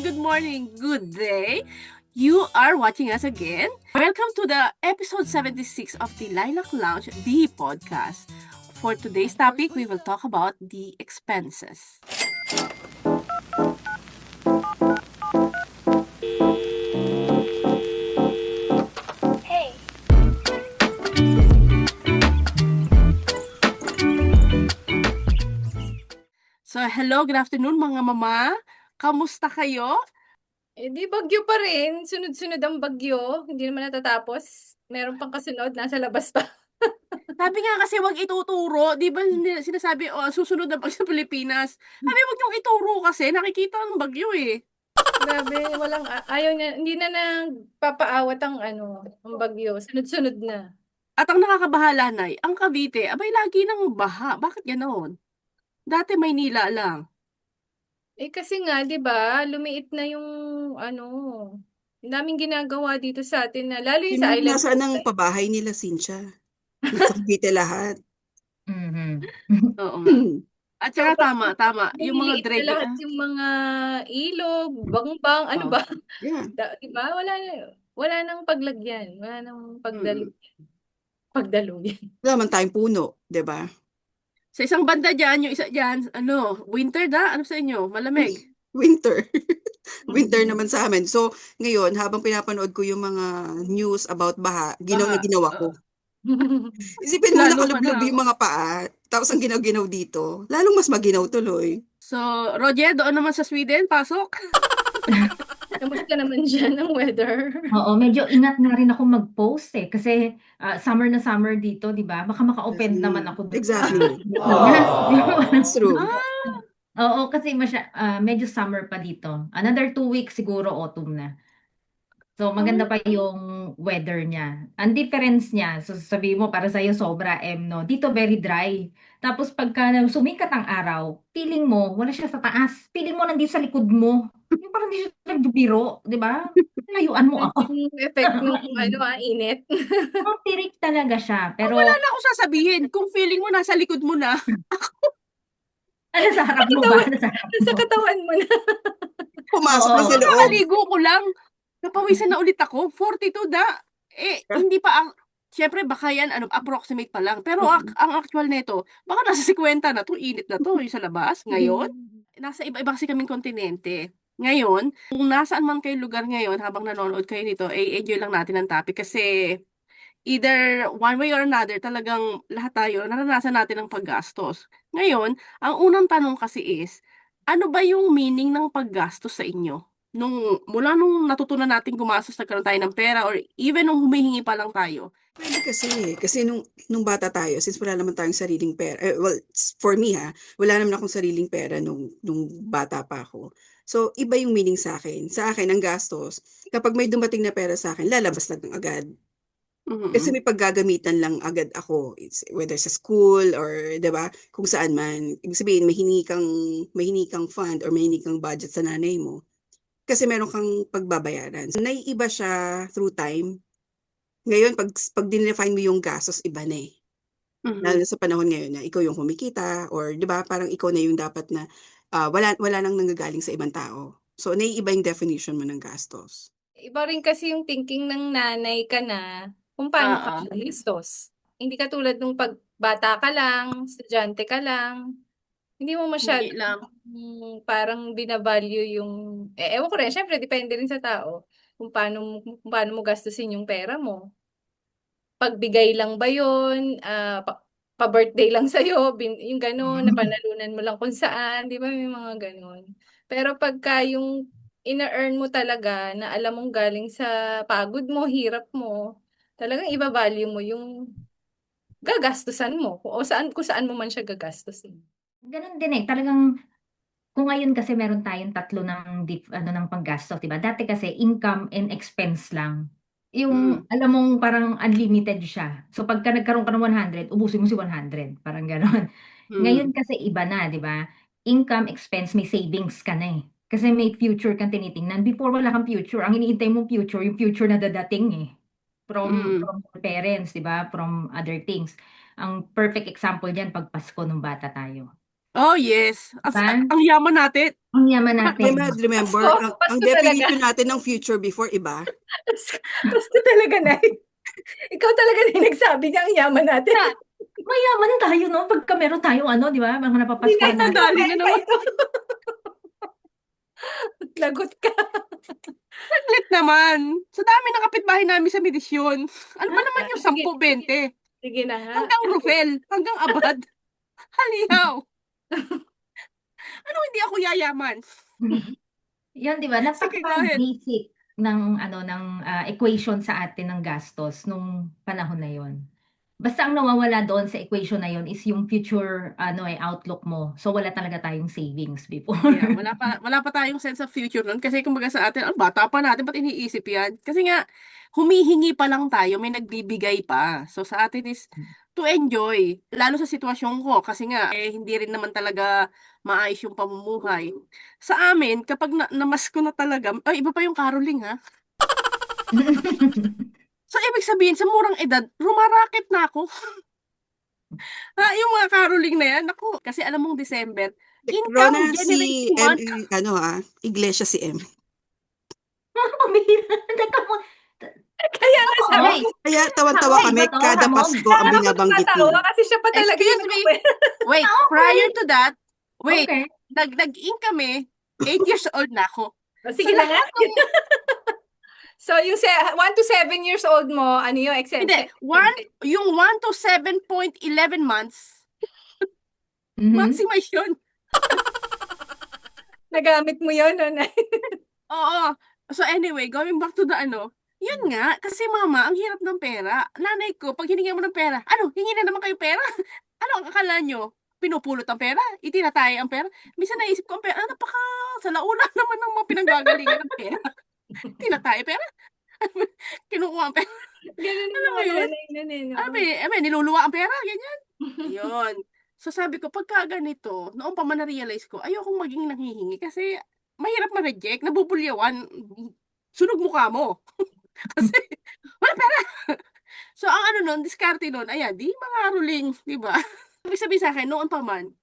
good morning, good day. You are watching us again. Welcome to the episode 76 of the Lilac Lounge, the podcast. For today's topic, we will talk about the expenses. Hey, So, hello, good afternoon mga mama. Kamusta kayo? Di bagyo pa rin. Sunod-sunod ang bagyo. Hindi naman natatapos. Meron pang kasunod. Nasa labas pa. Sabi nga kasi wag ituturo, di ba sinasabi, susunod na bagyo sa Pilipinas. Sabi wag yung ituro kasi, nakikita ang bagyo eh. Grabe. Ayaw niya. Hindi na nagpapaawat ang bagyo. Sunod-sunod na. At ang nakakabahala, Nay, ang Cavite, abay lagi nang baha. Bakit ganoon? Dati Maynila lang. Kasi nga, di ba, lumiit na yung ang daming ginagawa dito sa atin na, lalo yung sa island. Nasaan ang pabahay nila, Cynthia? Nasa Cavite lahat. Oo nga. At saka tama. Yung mga Lumiliit na drainage. lahat yung mga ilog, bangbang, ano ba? Yeah. Di ba? Wala nang paglagyan. Wala nang pagdaluyan. Wala man tayong puno, di ba? Sa isang banda dyan, yung isa dyan, winter na? Ano sa inyo? Malamig? Winter. Winter naman sa amin. So, ngayon, habang pinapanood ko yung mga news about baha, ginawa ko. Isipin mo, Lalo nakalublob pa yung mga paa, tapos ang ginaw dito, lalong mas maginaw tuloy. So, Roger, doon naman sa Sweden, pasok. Kamusta naman dyan ang weather? Oo, medyo ingat na rin ako mag-post kasi summer na summer dito, di ba? Baka maka-offend naman ako doon. Exactly. It's true. Oo, kasi medyo summer pa dito. Another 2 weeks siguro autumn na. So maganda pa yung weather niya. Ang difference niya, so sabihin mo para sa'yo sobra no? Dito very dry. Tapos pagka sumikat ang araw, feeling mo wala siya sa taas. Feeling mo nandito sa likod mo. Yung parang hindi siya nagbibiro, di ba? Layuan mo ako. Yung effect ng init. Tirik talaga siya. Pero Wala na ako sasabihin. Kung feeling mo nasa likod mo na, ano sa harap mo ba? Sa katawan mo na. Pumasok na sa loob. nakaligo ko lang. Napawisan na ulit ako. 42 da. Hindi pa Siyempre, baka yan, approximate pa lang. Pero ang actual nito, baka nasa 50 na to, init na to, yung sa labas. Ngayon, nasa iba-iba kasi kaming kontinente. Ngayon, kung nasaan man kayo lugar ngayon, habang nanonood kayo nito, enjoy lang natin ang topic. Kasi, either one way or another, talagang lahat tayo, naranasan natin ang paggastos. Ngayon, ang unang tanong kasi is, ano ba yung meaning ng paggastos sa inyo? Mula nung natutunan natin gumastos, nagkaroon tayo ng pera, or even nung humihingi pa lang tayo. Pwede kasi nung bata tayo, since wala naman tayong sariling pera, well, for me wala naman akong sariling pera nung bata pa ako. So, iba yung meaning sa akin. Sa akin, ang gastos, kapag may dumating na pera sa akin, lalabas lang agad. Kasi may paggagamitan lang agad ako, whether sa school or, di ba, kung saan man. Ibig sabihin, may hiningi kang fund or may hiningi kang budget sa nanay mo. Kasi meron kang pagbabayaran. Naiiba siya through time. Ngayon, pag dinefine mo yung gastos, iba na eh. Lalo na sa panahon ngayon na ikaw yung kumikita or 'di ba parang ikaw na yung dapat na wala nang nanggagaling sa ibang tao. So naiiba yung definition mo ng gastos. Iba rin kasi yung thinking ng nanay ka na kung paano ka gastos. Hindi katulad nung pag bata ka lang, estudyante ka lang, hindi mo masyado Hindi lang. parang binavalue yung, ewan ko rin, syempre depende rin sa tao kung paano mo gastusin yung pera mo. Pagbigay lang ba yun? Pa-birthday lang sa'yo, yung gano'n, napanalunan mo lang kung saan, di ba may mga gano'n. Pero pagka yung ina-earn mo talaga na alam mong galing sa pagod mo, hirap mo, talagang iba-value mo yung gagastusan mo kung saan mo man siya gagastusin. ganun din talagang kung ngayon kasi meron tayong tatlo ng paggastos, di ba? Dati kasi income and expense lang. Yung alam mong parang unlimited siya. So pagka nagkaroon ka ng 100, ubusin mo si 100, parang gano'n. Ngayon kasi iba na, di ba? Income, expense, may savings ka na eh. Kasi may future kang tinitingnan. Before wala kang future, ang iniintay mong future, yung future na dadating eh. From your parents, di ba? From other things. Ang perfect example diyan pag Pasko nung bata tayo. Oh, yes. Diba? Ang yaman natin. Ang yaman natin. Remember, Pasko, ang Pasko definition talaga. natin ng future before iba. Pasko talaga, Nay. Ikaw talaga na yung nagsabi niya, ang yaman natin. Na, mayaman tayo, no? Pagka meron tayong ano, di ba? Mga Hindi na napapaskuhan natin. Nadali na naman. ito. Lagot ka. Saglit naman. Sa dami ng kapitbahay namin sa Medisyon. Ano ba naman yung Sige, 10-20? sige na nga. Hanggang Rufel. Hanggang Abad. Halihaw. Ano hindi ako yayaman? Yan, di ba? Sige, go ahead. Napaka-basic ng equation sa atin ng gastos nung panahon na yon. Basta ang nawawala doon sa equation na yon is yung future outlook mo. So wala talaga tayong savings before. Yeah, wala pa tayong sense of future nun. Kasi kumbaga sa atin, ang bata pa natin, ba't iniisip yan? Kasi nga, humihingi pa lang tayo, may nagbibigay pa. So sa atin is to enjoy. Lalo sa sitwasyon ko. Kasi nga, hindi rin naman talaga maayos yung pamumuhay. Sa amin, kapag namasko na talaga, ay, iba pa yung caroling ha. So, ibig sabihin, sa murang edad, rumaraket na ako. Yung mga caroling na yan, ako. Kasi alam mong December, income Rona, si generating month. Iglesia si M. Pamihira. Teka mo. Kaya nga sabi Ay, ko, Kaya tawan-tawa Ako, kami iba to, kada Ramon. Pasko ang ako binabanggit natatawa niya. kasi siya pa talaga Excuse yung me. nagkwento. Wait, Okay. prior to that, wait, Okay. nag-in kami, 8 years old na ako. O, sige So, na nga. So, yung 1 to 7 years old mo, ano yung exemption? Hindi, yung 1 to 7.11 months, Mhm. maximize yun. Nagamit mo yun, no? Oo. So anyway, going back to the yun nga, kasi mama, ang hirap ng pera. Nanay ko, pag hiningi mo ng pera, hingi na naman kayo pera? Ano ang akala nyo? Pinupulot ang pera? Itinatay ang pera? Minsan naisip ko ang pera, sa launa naman ng mga pinanggagalingan ng pera. Tinatay pera? Kinukuha ang pera? Ganun Alam yung mo mga yun? nanay nun eh, no? Niluluwa ang pera, ganyan. Yun. So sabi ko, pagka ganito, noong pa man na-realize ko, ayokong maging nanghihingi kasi mahirap ma-reject, nabubulyawan, sunog mukha mo. Kasi, wala pera. So ang nun, diskarte nun, ayan, di mga ruling, di ba? Ibig sabihin sa akin, noon pa man,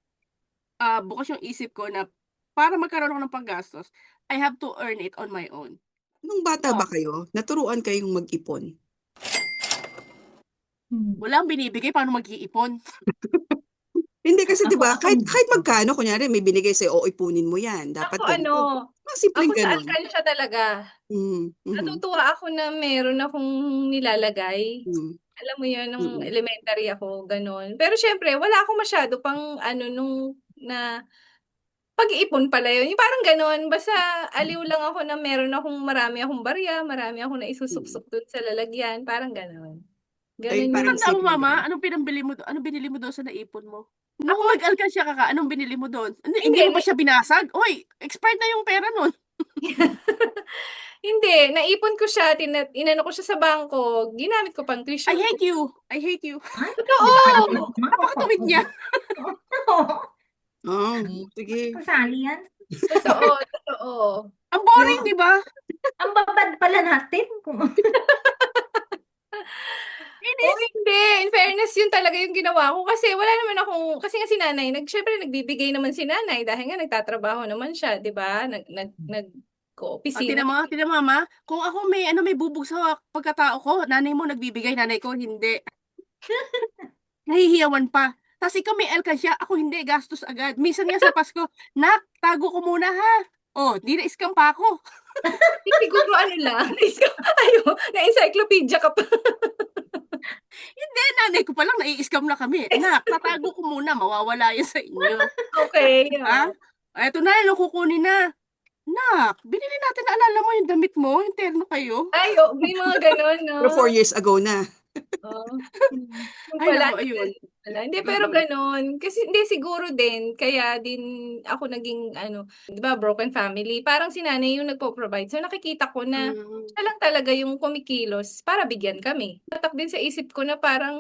bukas yung isip ko na para magkaroon ako ng panggastos, I have to earn it on my own. Nung bata ba kayo, naturuan kayong mag-ipon? Walang binibigay, paano mag-iipon? Hindi kasi 'di ba, Ako, kahit magkano kunyari may binigay sa'yo, ipunin mo 'yan. Dapat Ako ganito. Mga ako simpleng sa gano'n. alkansya talaga. Mhm. Natutuwa ako na meron akong nilalagay. Mm. Alam mo yun, nung Mm. elementary ako, gano'n. Pero syempre, wala akong masyado pang na pag-iipon pala yun. Yung parang gano'n, basta aliw lang ako na marami akong barya, marami akong naisusuksok dun sa lalagyan, parang gano'n. Ay, Gano'n yung parang Tanda mo, simpleng mama, gano'n. anong binili mo doon sa naipon mo? Nung Ako, nag-alkansya ka, anong binili mo doon? Hindi Hindi, mo ba siya binasag? Oy, expired na yung pera nun. hindi, naipon ko siya, inano ko siya sa bangko, ginamit ko pang I tuition ko. hate you. I hate you. Ay, Totoo! Napakatuwid niya. Oo, sige. Kasali yan. Totoo. Ang boring, di ba? Ang babad pala natin. Oh, hindi. In fairness, yun talaga yung ginawa ko. Kasi wala naman kasi nga si nanay, syempre nagbibigay naman si nanay dahil nga nagtatrabaho naman siya, di ba? Ko-opisina. Tina mama, kung ako may bubog sa pagkatao ko, nanay mo nagbibigay, nanay ko hindi. Nahihiyawan pa. Tapos ikaw may alkansya, ako hindi, gastos agad. Minsan nga sa Pasko, nak, tago ko muna ha. Oh, di na-scam pa ako. Siguro na-encyclopedia ka pa. Hindi, nanay ko pa lang, nai-scam na kami. Nak, tatago ko muna, mawawala yan sa inyo. Okay. Ha? Eto na, kukunin na. Nak, binili natin, naalala mo yung damit mo, yung terno kayo. Ay, may mga ganon, no? Pero 4 years ago na. Oo. Ay, Wala, naku, ayun. Hindi, pero ganon. Kasi hindi, siguro din, kaya din ako naging, di ba, broken family. Parang si nanay yung nagpo-provide. So, nakikita ko na siya lang talaga yung kumikilos para bigyan kami. Tatak din sa isip ko na parang,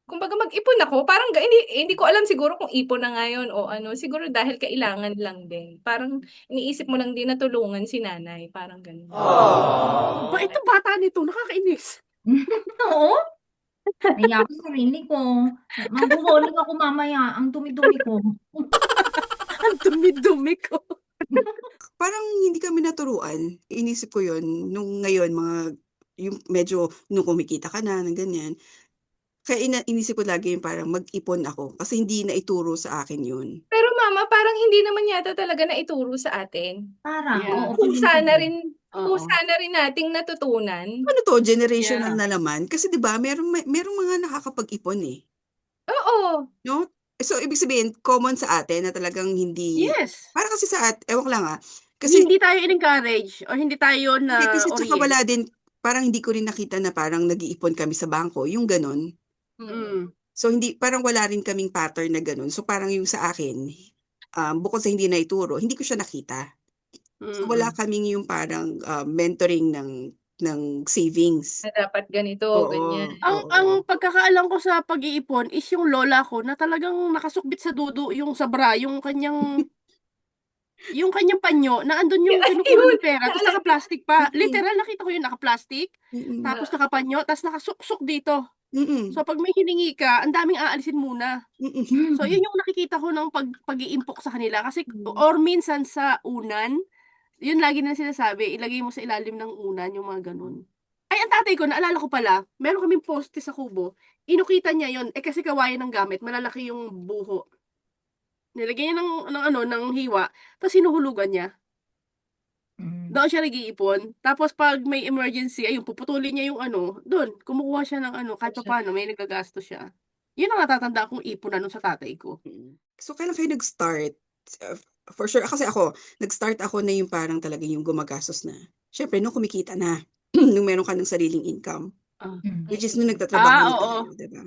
kumbaga mag-ipon ako, parang hindi ko alam siguro kung ipon na ngayon o siguro dahil kailangan lang din. Parang iniisip mo lang din na tulungan si nanay, parang ganun. Ba, ito bata nito, nakakainis. Oo. Nahiya ako sa sarili ko. Magwo-walling ako mamaya. Ang dumi-dumi ko. Ang dumi-dumi ko. Parang hindi kami naturuan. Inisip ko yun nung ngayon yung medyo nung kumikita ka na ng ganyan. Kaya inisip ko lagi yung parang mag-ipon ako kasi hindi naituro sa akin yun. Pero mama, parang hindi naman yata talaga naituro sa atin. Parang, Yeah. oo, Kung feeling ko sana din. rin, kung Oo. sana rin nating natutunan. Ano to, generational Yeah. na naman? Kasi 'di ba, merong mga nakakapag-ipon eh, Oo. no? So ibig sabihin common sa atin na talagang hindi Yes. para kasi ewan ko lang kasi Hindi tayo in-encourage or hindi tayo hindi kasi tsaka na-orient. wala din parang hindi ko rin nakita na parang nag-iipon kami sa bangko, yung gano'n. Mm. So hindi parang wala rin kaming pattern na gano'n. So parang yung sa akin, bukod sa hindi naituro, hindi ko siya nakita. So wala Mm. kaming yung parang, mentoring ng savings. Na dapat ganito, ganyan. Oo, Ang oo. pagkakaalam ko sa pag-iipon is yung lola ko na talagang nakasukbit sa dudu yung sa bra, yung kanyang panyo na andun yung kinukuha Ayun, ng pera tapos naalala naka-plastic pa. Mm, Literal nakita ko yun naka-plastic, mm, tapos ah, nakapanyo, tapos nakasuksok dito. mm, So pag may hiningi ka, ang daming aalisin muna. mm, So yun Hmm. yung nakikita ko ng pag-iimpok sa kanila kasi mm. or minsan sa unan, yun lagi na sinasabi, ilagay mo sa ilalim ng unan yung mga ganun. Ay, ang tatay ko, naalala ko pala, meron kaming poste sa kubo. Inukita niya yun, kasi kawayan ng gamit, malalaki yung buho. Nilagyan niya ng hiwa, tapos hinuhulugan niya. Hmm. Doon siya nag-iipon. Tapos pag may emergency, ayun, puputulin niya yung doon, kumukuha siya ng kahit papaano, may nagagastos siya. Yun ang natatanda kong ipon sa tatay ko. mm. So kailan kayo nag-start? Uh, for sure kasi nag-start ako na yung parang talaga yung gumagastos na. Siyempre nung kumikita na, nung meron ka ng sariling income, Ah. Hmm. which is nung nagtatrabaho na Oo. tayo, 'di ba?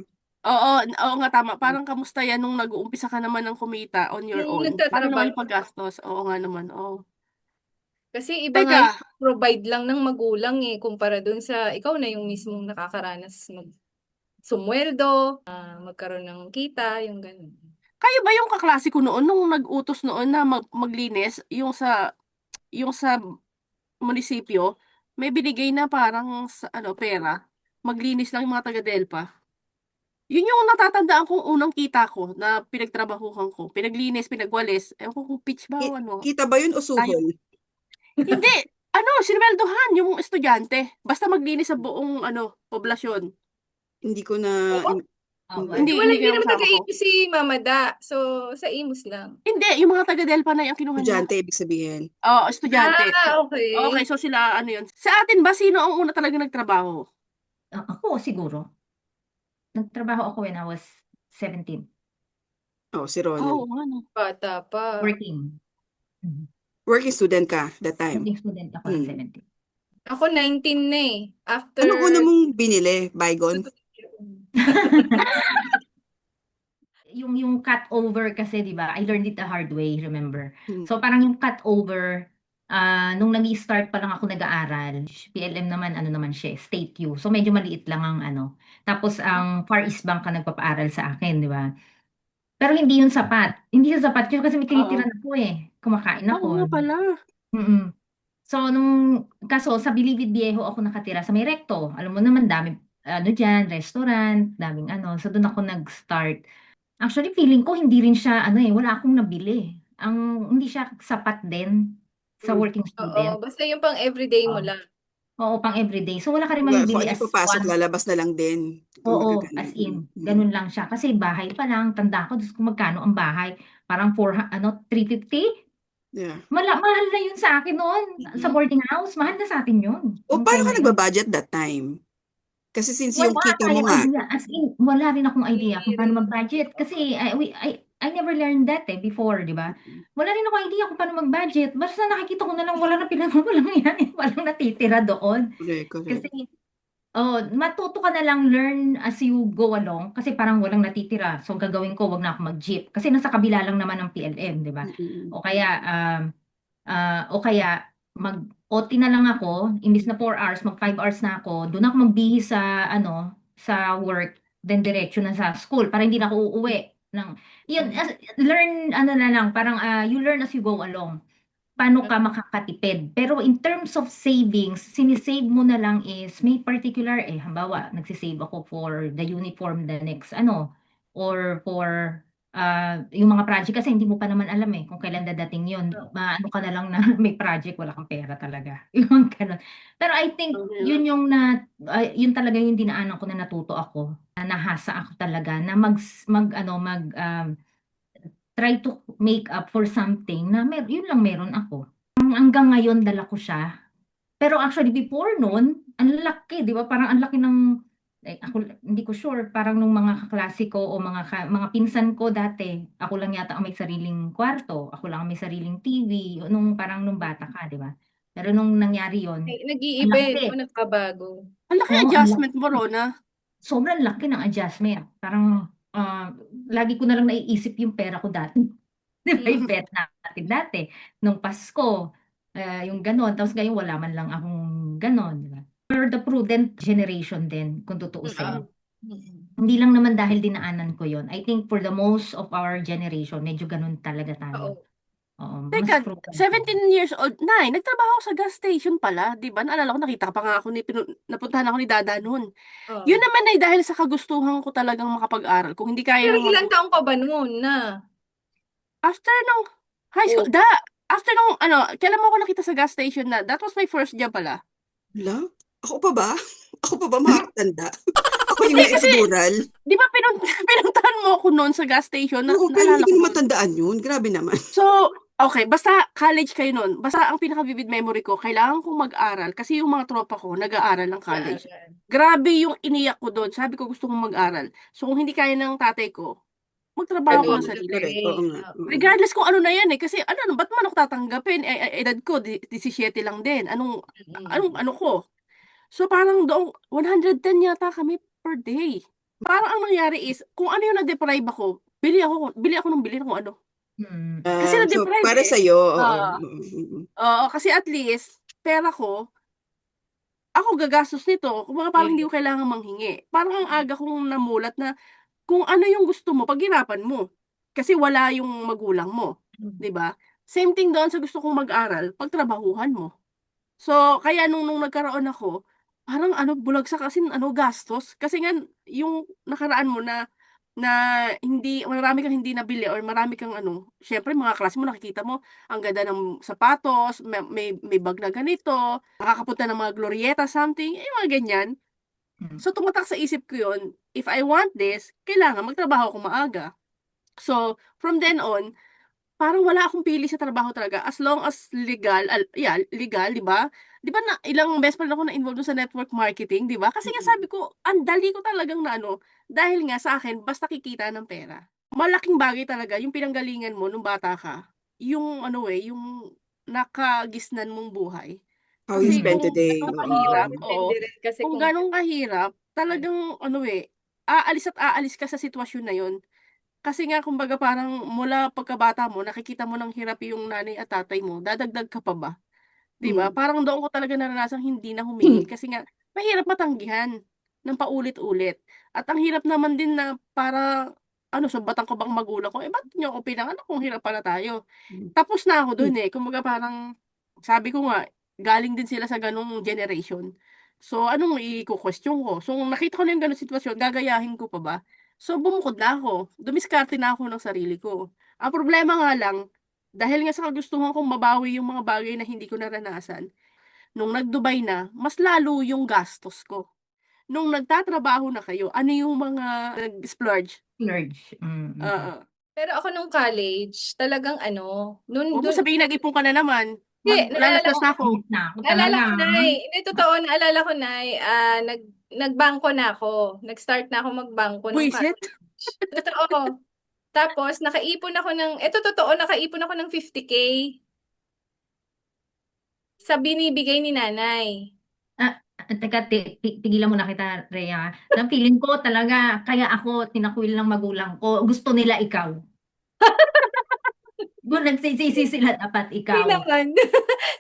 Oo, oo nga tama. Parang kamusta yan nung nag-uumpisa ka naman ng kumita on your Yung own? Paano naman yung nagtatrabaho. paggastos? Oo nga naman, oo. Kasi iba nga Teka, yung provide lang ng magulang eh, kumpara dun sa ikaw na yung mismong nakakaranas sumweldo, magkaroon ng kita, yung ganun. kayo ba yung kaklase ko noon nung nag-utos noon na maglinis yung sa munisipyo, may binigay na parang sa pera. Maglinis lang yung mga taga-Delpa. Yun yung natatandaan kong unang kita ko na pinagtrabahuhan ko. Pinaglinis, pinagwalis. Ewan ko kung pitch ba o ano. Kita ba yun o Tayo. suhol? Hindi. Sinweldohan yung estudyante. Basta maglinis sa buong poblasyon. Hindi ko na Oo. hindi. Hindi, Wala, hindi hindi kayo naman kasama ko. taga-Imus si Mama Da. So, sa Imus lang. Hindi, yung mga taga-Delpa na yung kinuha niya. Estudyante ibig sabihin. Oo, estudyante. Okay, Okay. so sila yun. Sa atin ba, sino ang una talaga nagtrabaho? Ako siguro. Nagtrabaho ako when I was 17. Oh, si Ronald. Oo, ano. Bata pa. Working. Mhm. Working student ka that time? Working student ako ng Hmm. 17. Ako 19 na eh. After Anong una mong binili? Baygon? Yung cut over kasi 'di ba? I learned it the hard way, remember? Hmm. So parang yung cut over nung nag-i-start pa lang ako nag-aaral, PLM naman ano naman siya, State U. So medyo maliit lang ang Tapos ang Far East Bank ang nagpapaaral sa akin, 'di ba? Pero hindi yun sapat. Hindi yun sapat yun kasi may Oo. tinitira ako eh. Kumakain Oo nga ako. pala. Mm. So kaso sa Bilibid Viejo ako nakatira sa may Recto. Alam mo naman dami diyan, restaurant, daming So doon ako nag-start. Actually, feeling ko hindi rin siya wala akong nabili. Hindi siya sapat din sa Hmm. working student. Oo, basta yung pang everyday mo Oo. lang. Oo, pang everyday. So wala ka rin Kung mabibili ano as yung papasok, one. lalabas na lang din. Kumbaga Oo, ganun. as in, ganun lang siya. Kasi bahay pa lang, tanda ko, Diyos ko magkano ang bahay. Parang 350? Yeah. Mahal na yun sa akin noon. Sa Mhm. boarding house, mahal na sa atin yun. O Nung paano time ka na yun. nagba-budget that time? Kasi since yung Wala kita mo tayong nga, idea. As in, wala rin akong idea kung paano Rin. mag-budget. Kasi I never learned that before, di ba? Wala rin akong idea kung paano mag-budget. Basta nakikita ko na lang wala na walang yan. Walang natitira doon. correct, correct. Kasi, matuto ka na lang learn as you go along. Kasi parang walang natitira. So, gagawin ko, wag na ako mag-jeep. Kasi nasa kabila lang naman ng PLM, di ba? Mm-mm. O kaya mag-OT na lang ako, imbis na 4 hours, mag 5 hours na ako, doon ako magbihis sa work, then diretso na sa school para hindi na ako uuwi ng yun learn na lang parang you learn as you go along. paano ka makakatipid. Pero in terms of savings, sinisave mo na lang is may particular, halimbawa, nagsisave ako for the uniform the next or for yung mga project kasi hindi mo pa naman alam kung kailan dadating yun. Maano ka na lang na may project, wala kang pera talaga. Yung ganun. Pero I think yun yung yun talaga yung dinaanan ko na natuto ako. Na nahasa ako talaga na try to make up for something na yun lang meron ako. Hanggang ngayon dala ko siya. Pero actually before noon, ang laki, 'di ba? Parang ang laki ng ako hindi ko sure, parang nung mga kaklase ko o mga pinsan ko dati, ako lang yata ang may sariling kwarto, ako lang ang may sariling TV nung bata ka, 'di ba? Pero nung nangyari 'yon, ang Nag-iiba laki. no, nagkabago. Ang laki Oo, adjustment mo, Rona. Sobrang laki ng adjustment. Parang lagi ko na lang naiisip yung pera ko dati. Di ba yung bet natin dati? Nung Pasko, yung ganon. Tapos ngayon wala man lang akong ganon. Di ba? For the prudent generation din, kung tutuusin. Hindi lang naman dahil dinaanan ko yon. I think for the most of our generation, medyo ganon talaga tayo. Oo, mas Teka, prudent. 17 years old, Nay, nagtrabaho ako sa gas station pala, di ba? Naalala ko, nakita pa nga ako napuntahan ako ni Dada noon. Yun naman ay dahil sa kagustuhan ko talagang makapag-aral. Kung hindi kaya Pero ng ilang taong ka ba noon na? after nung high school, after nung, kailan mo ako nakita sa gas station na, that was my first job pala. Hala? Ako pa ba? Ako pa ba makakatanda? Ako yung Hindi, kasi, na-edural. di ba pinuntahan mo ako noon sa gas station? Oo, pero hindi Naalala ko ko na noon. matandaan yun. Grabe naman. So, okay, basta college kayo noon. Basta ang pinaka-vivid memory ko, kailangan kong mag-aral kasi yung mga tropa ko nag-aaral ng college. Grabe yung iniyak ko doon. Sabi ko gusto kong mag-aral. So, kung hindi kaya ng tatay ko, magtrabaho ko Gagawin ng mo na sarili. Correct. Oo nga. Regardless kung ano na yan kasi ba't man ako tatanggapin? Edad ko, 17 lang din. Ano ko? So, parang doon, 110 yata kami per day. Parang ang nangyari is, kung ano yung na-deprive ako, bili ako ng bili ng kung ano. Kasi So, na-deprive para sa'yo, oo. Oo, kasi at least, pera ko, ako gagastos nito. Kumbaga parang hindi ko kailangan manghingi. Parang ang aga kong namulat na kung ano yung gusto mo, paghirapan mo. Kasi wala yung magulang mo. 'Di ba? Same thing doon sa gusto kong mag-aral, pagtrabahuhan mo. So, kaya nung nagkaroon ako, parang bulagsak kasi gastos. Kasi nga, yung nakaraan mo na marami kang hindi nabili or marami kang syempre mga klase mo nakikita mo, ang ganda ng sapatos, may bag na ganito, nakakapunta ng mga Glorieta something, mga ganyan. So, tumatak sa isip ko yun, if I want this, kailangan magtrabaho ako maaga. So, from then on, parang wala akong pili sa trabaho talaga as long as legal, legal, 'di ba? 'Di ba na ilang beses pa rin ako na-involved sa network marketing, 'di ba? Kasi nga sabi ko, ang dali ko talagang na dahil nga sa akin basta kikita ng pera. Malaking bagay talaga yung pinanggalingan mo nung bata ka. Yung yung nakagisnan mong buhay. How you Kasi spend kung today. ganun Oo. kahirap, Depende rin kasi kung kung ganun kahirap, talagang aalis at aalis ka sa sitwasyon na yun. Kasi nga kumbaga parang mula pagkabata mo nakikita mo ng hirap yung nanay at tatay mo, dadagdag ka pa ba? 'Di ba? Parang doon ko talaga naranasang hindi na humingi kasi nga mahirap matanggihan ng paulit-ulit. At ang hirap naman din na para sumbatan ko bang magulang ko, ba't niyo ako pinanganak kung hirap pala tayo? Tapos na ako dun kumbaga parang sabi ko nga, galing din sila sa ganung generation. So, anong iko-question ko? So, kung nakita ko na yung gano'ng sitwasyon, gagayahin ko pa ba? So, bumukod na ako. Dumiskarte na ako ng sarili ko. Ang problema nga lang, dahil nga sa kagustuhan kong mabawi yung mga bagay na hindi ko naranasan, nung nag-Dubai na, mas lalo yung gastos ko. Nung nagtatrabaho na kayo, ano yung mga nag-splurge? Splurge. Oo. Pero ako nung college, talagang Huwag mo sabihin nag-ipon ka na naman. Hindi, naalala Maglalaslas ko, na ako. naalala ko, Nay. Hindi, totoo, naalala ko, Nay. Nagbangko na ako. Nag-start na ako magbangko nung Buisit. college. Totoo. Tapos, nakaipon ako nakaipon ako ng 50K sa binibigay ni nanay. Teka, tigilan mo na kita, Rhea. Ang feeling ko talaga, kaya ako tinakwil ng magulang ko, gusto nila ikaw. Kung nagsisisi sila, dapat Hindi ikaw. naman.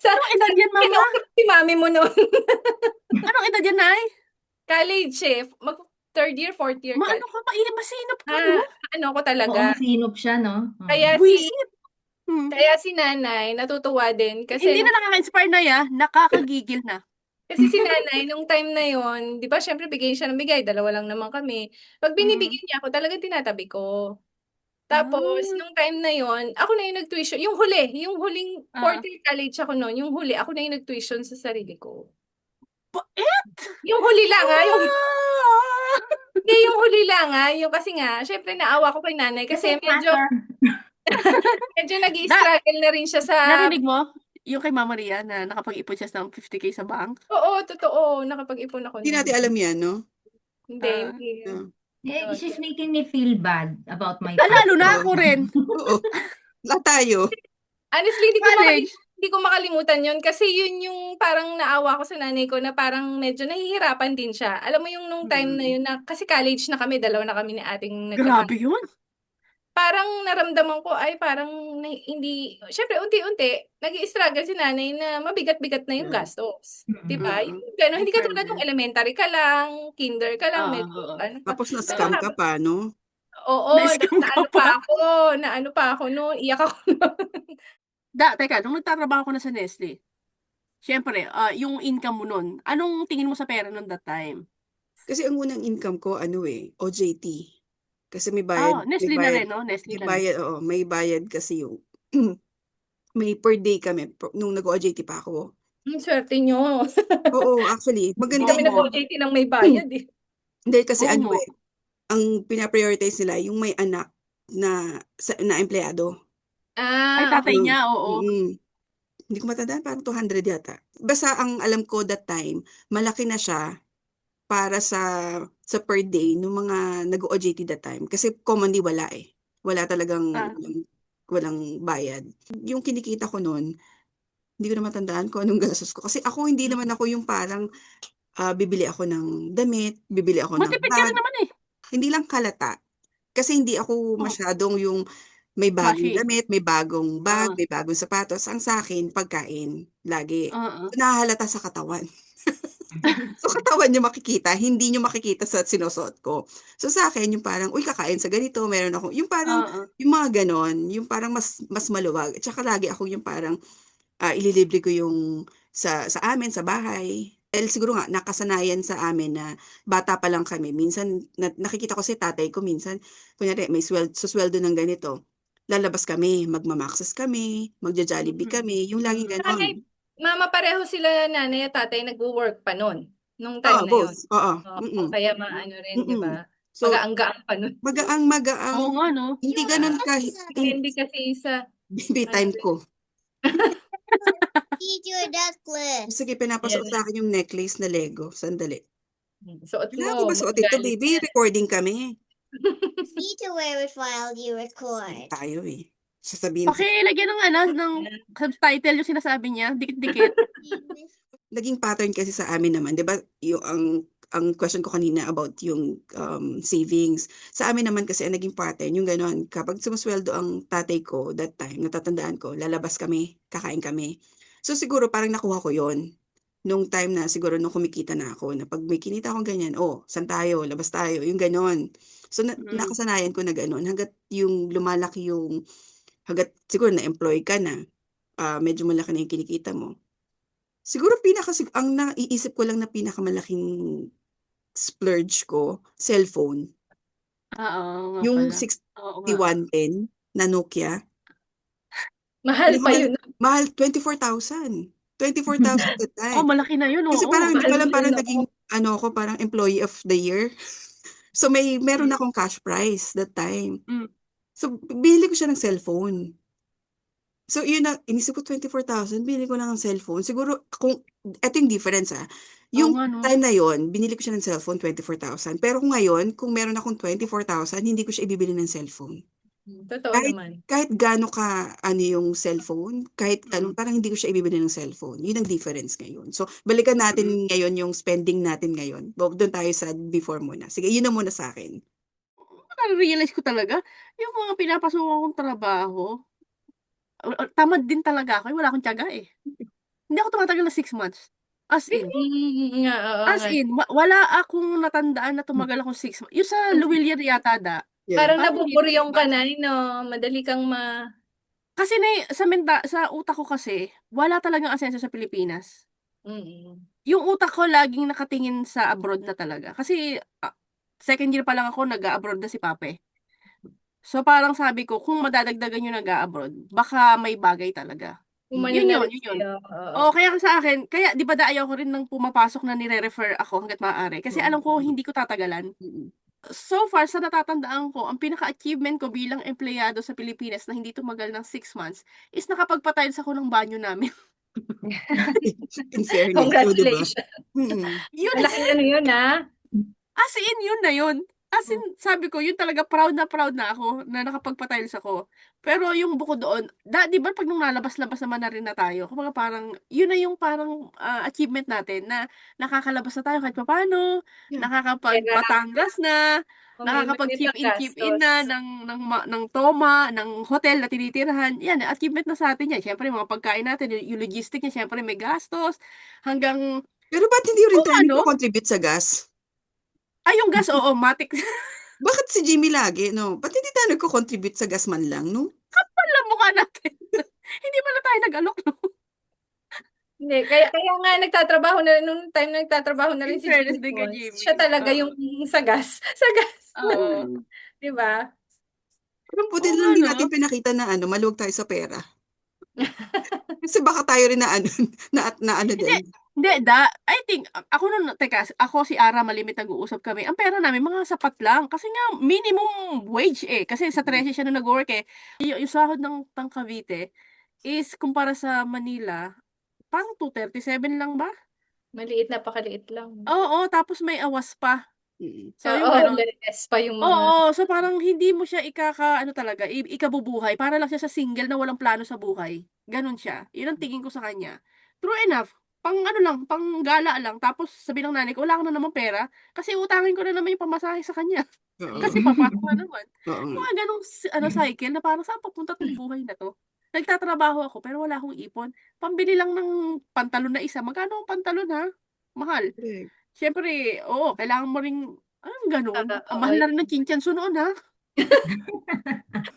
Anong edad yan, mama? Kinukulit si mami mo noon. Anong edad yan, Nay? College third year, fourth year Maano ka pa? Masinop ka, no? Ano ko Oo, talaga. masinop siya, no? Kaya Buisit. Kaya si nanay, natutuwa din kasi Hindi na nakaka-inspire na nakakagigil na. Kasi si nanay, nung time na yon, di ba, syempre bigay siya ng bigay, dalawa lang naman kami. Pag binibigyan niya ako, talagang tinatabi ko. Tapos, Ah, nung time na yon, ako na yung nag-tuition. Yung huling fourth ah. year college ako noon, yung huli, ako na yung nag-tuition sa sarili ko. Bait! Yung huli lang ha, Ah! hindi, yung huli lang ha, yung kasi nga, syempre naawa ko kay nanay kasi Doesn't matter. medyo Da, nag-i-struggle na rin siya sa, narinig mo? Yung kay Mama Ria na nakapag-ipon siya ng 50K sa bank? oo, totoo, nakapag-ipon ako Hindi natin noon. alam yan, no? Hindi, Ah, hindi. Yeah. Eh, Yun. she's making me feel bad about my lalo na past. ako rin. Oo. Lahat tayo. Honestly, College. hindi ko makalimutan yun kasi yun yung parang naawa ko sa nanay ko na parang medyo nahihirapan din siya. Alam mo yung nung time na yun na kasi college na kami, dalawa na kami ni ating Grabe yun. parang naramdaman ko ay parang hindi, syempre unti-unti, nag-i-struggle si nanay na mabigat-bigat na yung Yeah. gastos. Mm. Diba? Mm. Yung gano'n, In hindi katulad fairness. nung elementary ka lang, kinder ka lang, Oo, medyo oo. ano pa. Tapos Pero na-scam ka pa, no? oo, Na-scam ka pa. na ano pa ako noon, iyak ako noon. Teka, nung nagtatrabaho ko na sa Nestle, syempre, yung income mo nun, anong tingin mo sa pera nun that time? Kasi ang unang income ko, OJT. Kasi may bayad, may Nestle na bayad, rin, no? Nestle may na rin. bayad, oo, may bayad kasi yung, may per day kami, nung nag-OJT pa ako. Swerte nyo. Oo, actually, Hindi maganda kami Oo. nag-OJT ng may bayad eh. Hindi, kasi Oo. ang pinaprioritize nila, yung may anak na empleyado. Ay, tatay Okay. niya, oo. Hindi ko matandaan, parang 200 yata. Basta ang alam ko that time, malaki na siya para sa per day ng mga nag-OJT that time. Kasi commonly wala eh. Wala talagang Ah. walang bayad. Yung kinikita ko noon, hindi ko na matandaan kung anong gastos ko. Kasi ako, hindi naman ako yung parang bibili ako ng damit, bibili ako ng Matipid ka rin bag. naman eh. Hindi lang kalata. Kasi hindi ako masyadong yung may bagong Flashy. damit, may bagong bag, Ah. may bagong sapatos. Ang sa akin, pagkain. Lagi. Oo. Nahahalata sa katawan. So, katawan nyo makikita, hindi nyo makikita sa sinusuot ko. So, sa akin, yung parang, uy, kakain sa ganito, meron ako, yung parang, Oo. yung mga ganon, yung parang mas maluwag. At saka lagi ako yung parang, ililibre ko yung sa amin, sa bahay. Dahil siguro nga, nakasanayan sa amin na bata pa lang kami. Minsan, nakikita ko si tatay ko minsan, kunyari, may susweldo ng ganito. Lalabas kami, magmamaxes kami, magja-Jollibee kami, yung laging ganon. Mama, pareho sila nanay at tatay nag-work pa noon. Nung time na yun. Both. Oo. Kaya maano rin, di ba? So, Magaang-gaang pa nun. magaang, Oo nga, no? hindi ganun kahit Depende kasi sa baby time ko. Eat your necklace. Sige, pinapasuot sa akin yung necklace na Lego. Sandali. suot Kailangan ko mo. ba suot ito, magagalit baby? yan. Recording kami. Need to wear it while you record. Tayo eh. Sasabihin sa Pakilagyan ng subtitle yung sinasabi niya. Dikit-dikit. naging pattern kasi sa amin naman, 'di ba? Yung ang question ko kanina about yung savings. Sa amin naman kasi ang naging pattern yung gano'n. Kapag sumusweldo ang tatay ko that time, natatandaan ko, lalabas kami, kakain kami. So siguro parang nakuha ko 'yon nung time na siguro nung kumikita na ako na pag may kinita akong ganyan, saan tayo, labas tayo, yung gano'n. So nakasanayan ko na gano'n hangga't yung lumalaki yung hangga't siguro na-employ ka na, medyo malaki na yung kinikita mo. Siguro ang naiisip ko lang na pinakamalaking splurge ko, cellphone. Oo nga Yung pala. Oo nga. 6110 na Nokia. Mahal pa yun. Mahal, 24,000. 24,000 that time. Malaki na yun, Kasi oo. parang hindi ko Mahal alam, pa parang yun, naging, ako, parang employee of the year. So meron akong cash prize that time. So binili ko siya ng cellphone. So yun na, inisip ko 24,000, binili ko lang ng cellphone. Siguro, eto yung difference Yung nga, no? time na yon, binili ko siya ng cellphone, 24,000. Pero ngayon, kung meron akong 24,000, hindi ko siya ibibili ng cellphone. Totoo naman. Kahit gaano ka, yung cellphone, kahit parang hindi ko siya ibibili ng cellphone. Yun ang difference ngayon. So, balikan natin ngayon yung spending natin ngayon. Doon tayo sa before muna. Sige, yun na muna sa akin. Na-realize ko talaga, yung mga pinapasukan kong trabaho, tamad din talaga ako. Wala akong tiyaga eh. Hindi ako tumatagal na 6 months. As in. Wala akong natandaan na tumagal ako 6 months. Yung sa Luwilier yata Parang parang nabuburyong hindi ka na, no? Madali kang Kasi sa utak ko kasi, wala talagang asenso sa Pilipinas. Mm. Yung utak ko laging nakatingin sa abroad na talaga. Kasi second year pa lang ako, nag-a-abroad na si Pape. So parang sabi ko, kung madadagdagan yung nag-a-abroad, baka may bagay talaga. Umano Yun na yun, rin yun yun. sa'yo. Oo. Oo, kaya sa akin, kaya di ba ayaw ko rin nang pumapasok na nire-refer ako hanggat maaari. Kasi alam ko hindi ko tatagalan. Mm. So far, sa natatandaan ko, ang pinaka-achievement ko bilang empleyado sa Pilipinas na hindi tumagal ng 6 months is nakapagpa-tiles ako ng banyo namin. In fairness, so, di ba? Congratulations. Mm. Yun, Malaking ano yun, as in, yun na yun. As in, sabi ko, yun talaga proud na ako na nakapagpa-tiles ako. Pero yung bukod doon, di ba pag nung nalabas-labas naman na rin na tayo, kumbaga parang, yun na yung parang achievement natin na nakakalabas na tayo kahit papaano, Yeah. Pera. nakakapag-Batangas na, May nakakapag-chip in na panggastos. ng Toma, ng hotel na tinitirahan. Yan, achievement na sa atin yan. Siyempre, mga pagkain natin, yung logistic niya, siyempre may gastos. Hanggang, Pero ba't hindi rin kung tayo ano, nagko-contribute sa gas? yung gas, oo, matik. Bakit si Jimmy lagi, no? Ba't hindi tayo nagko-contribute sa gas man lang, no? Alam mukha natin. Hindi pala tayo nag-alok, no? Hindi, kaya nga nagtatrabaho na rin, nung time na nagtatrabaho na rin In si fairness Jimmy din kay Pons, Jimmy. siya talaga Oo. yung sa gas. Sa gas. Oo. Mm. Di ba? Parang buti Oo na nga, lang din no? natin pinakita na maluwag tayo sa pera. Kasi baka tayo rin na ano Hindi, din. hindi, I think, ako si Ara, malimit nag-uusap kami. Ang pera namin, mga sapat lang. Kasi nga, minimum wage eh. Kasi sa 13 siya nung nag-work eh. Yung sahod ng Cavite is, kumpara sa Manila, parang 237 lang ba? Maliit, napakaliit lang. Oo, tapos may awas pa. Mm. So, yung Oo, gano'n. less pa yung mga... Oo, so parang hindi mo siya ano talaga, ikabubuhay. Para lang siya sa single na walang plano sa buhay. Ganun siya. Yun ang tingin ko sa kanya. True enough. Pang ano lang, pang gala lang. Tapos sabi ng nanay ko, wala ka na naman pera. Kasi utangin ko na naman yung pamasahe sa kanya. Oo. Kasi papasok na naman. Oo nga. Mga ganong cycle na parang saan papunta tong buhay na to? Nagtatrabaho ako pero wala akong ipon. Pambili lang ng pantalon na isa. Magkano ang pantalon ha? Mahal. Correct. Siyempre, oo, kailangan mo ring, gano'n? Ang Oo, mahal na rin ng chinchansu noon, ha?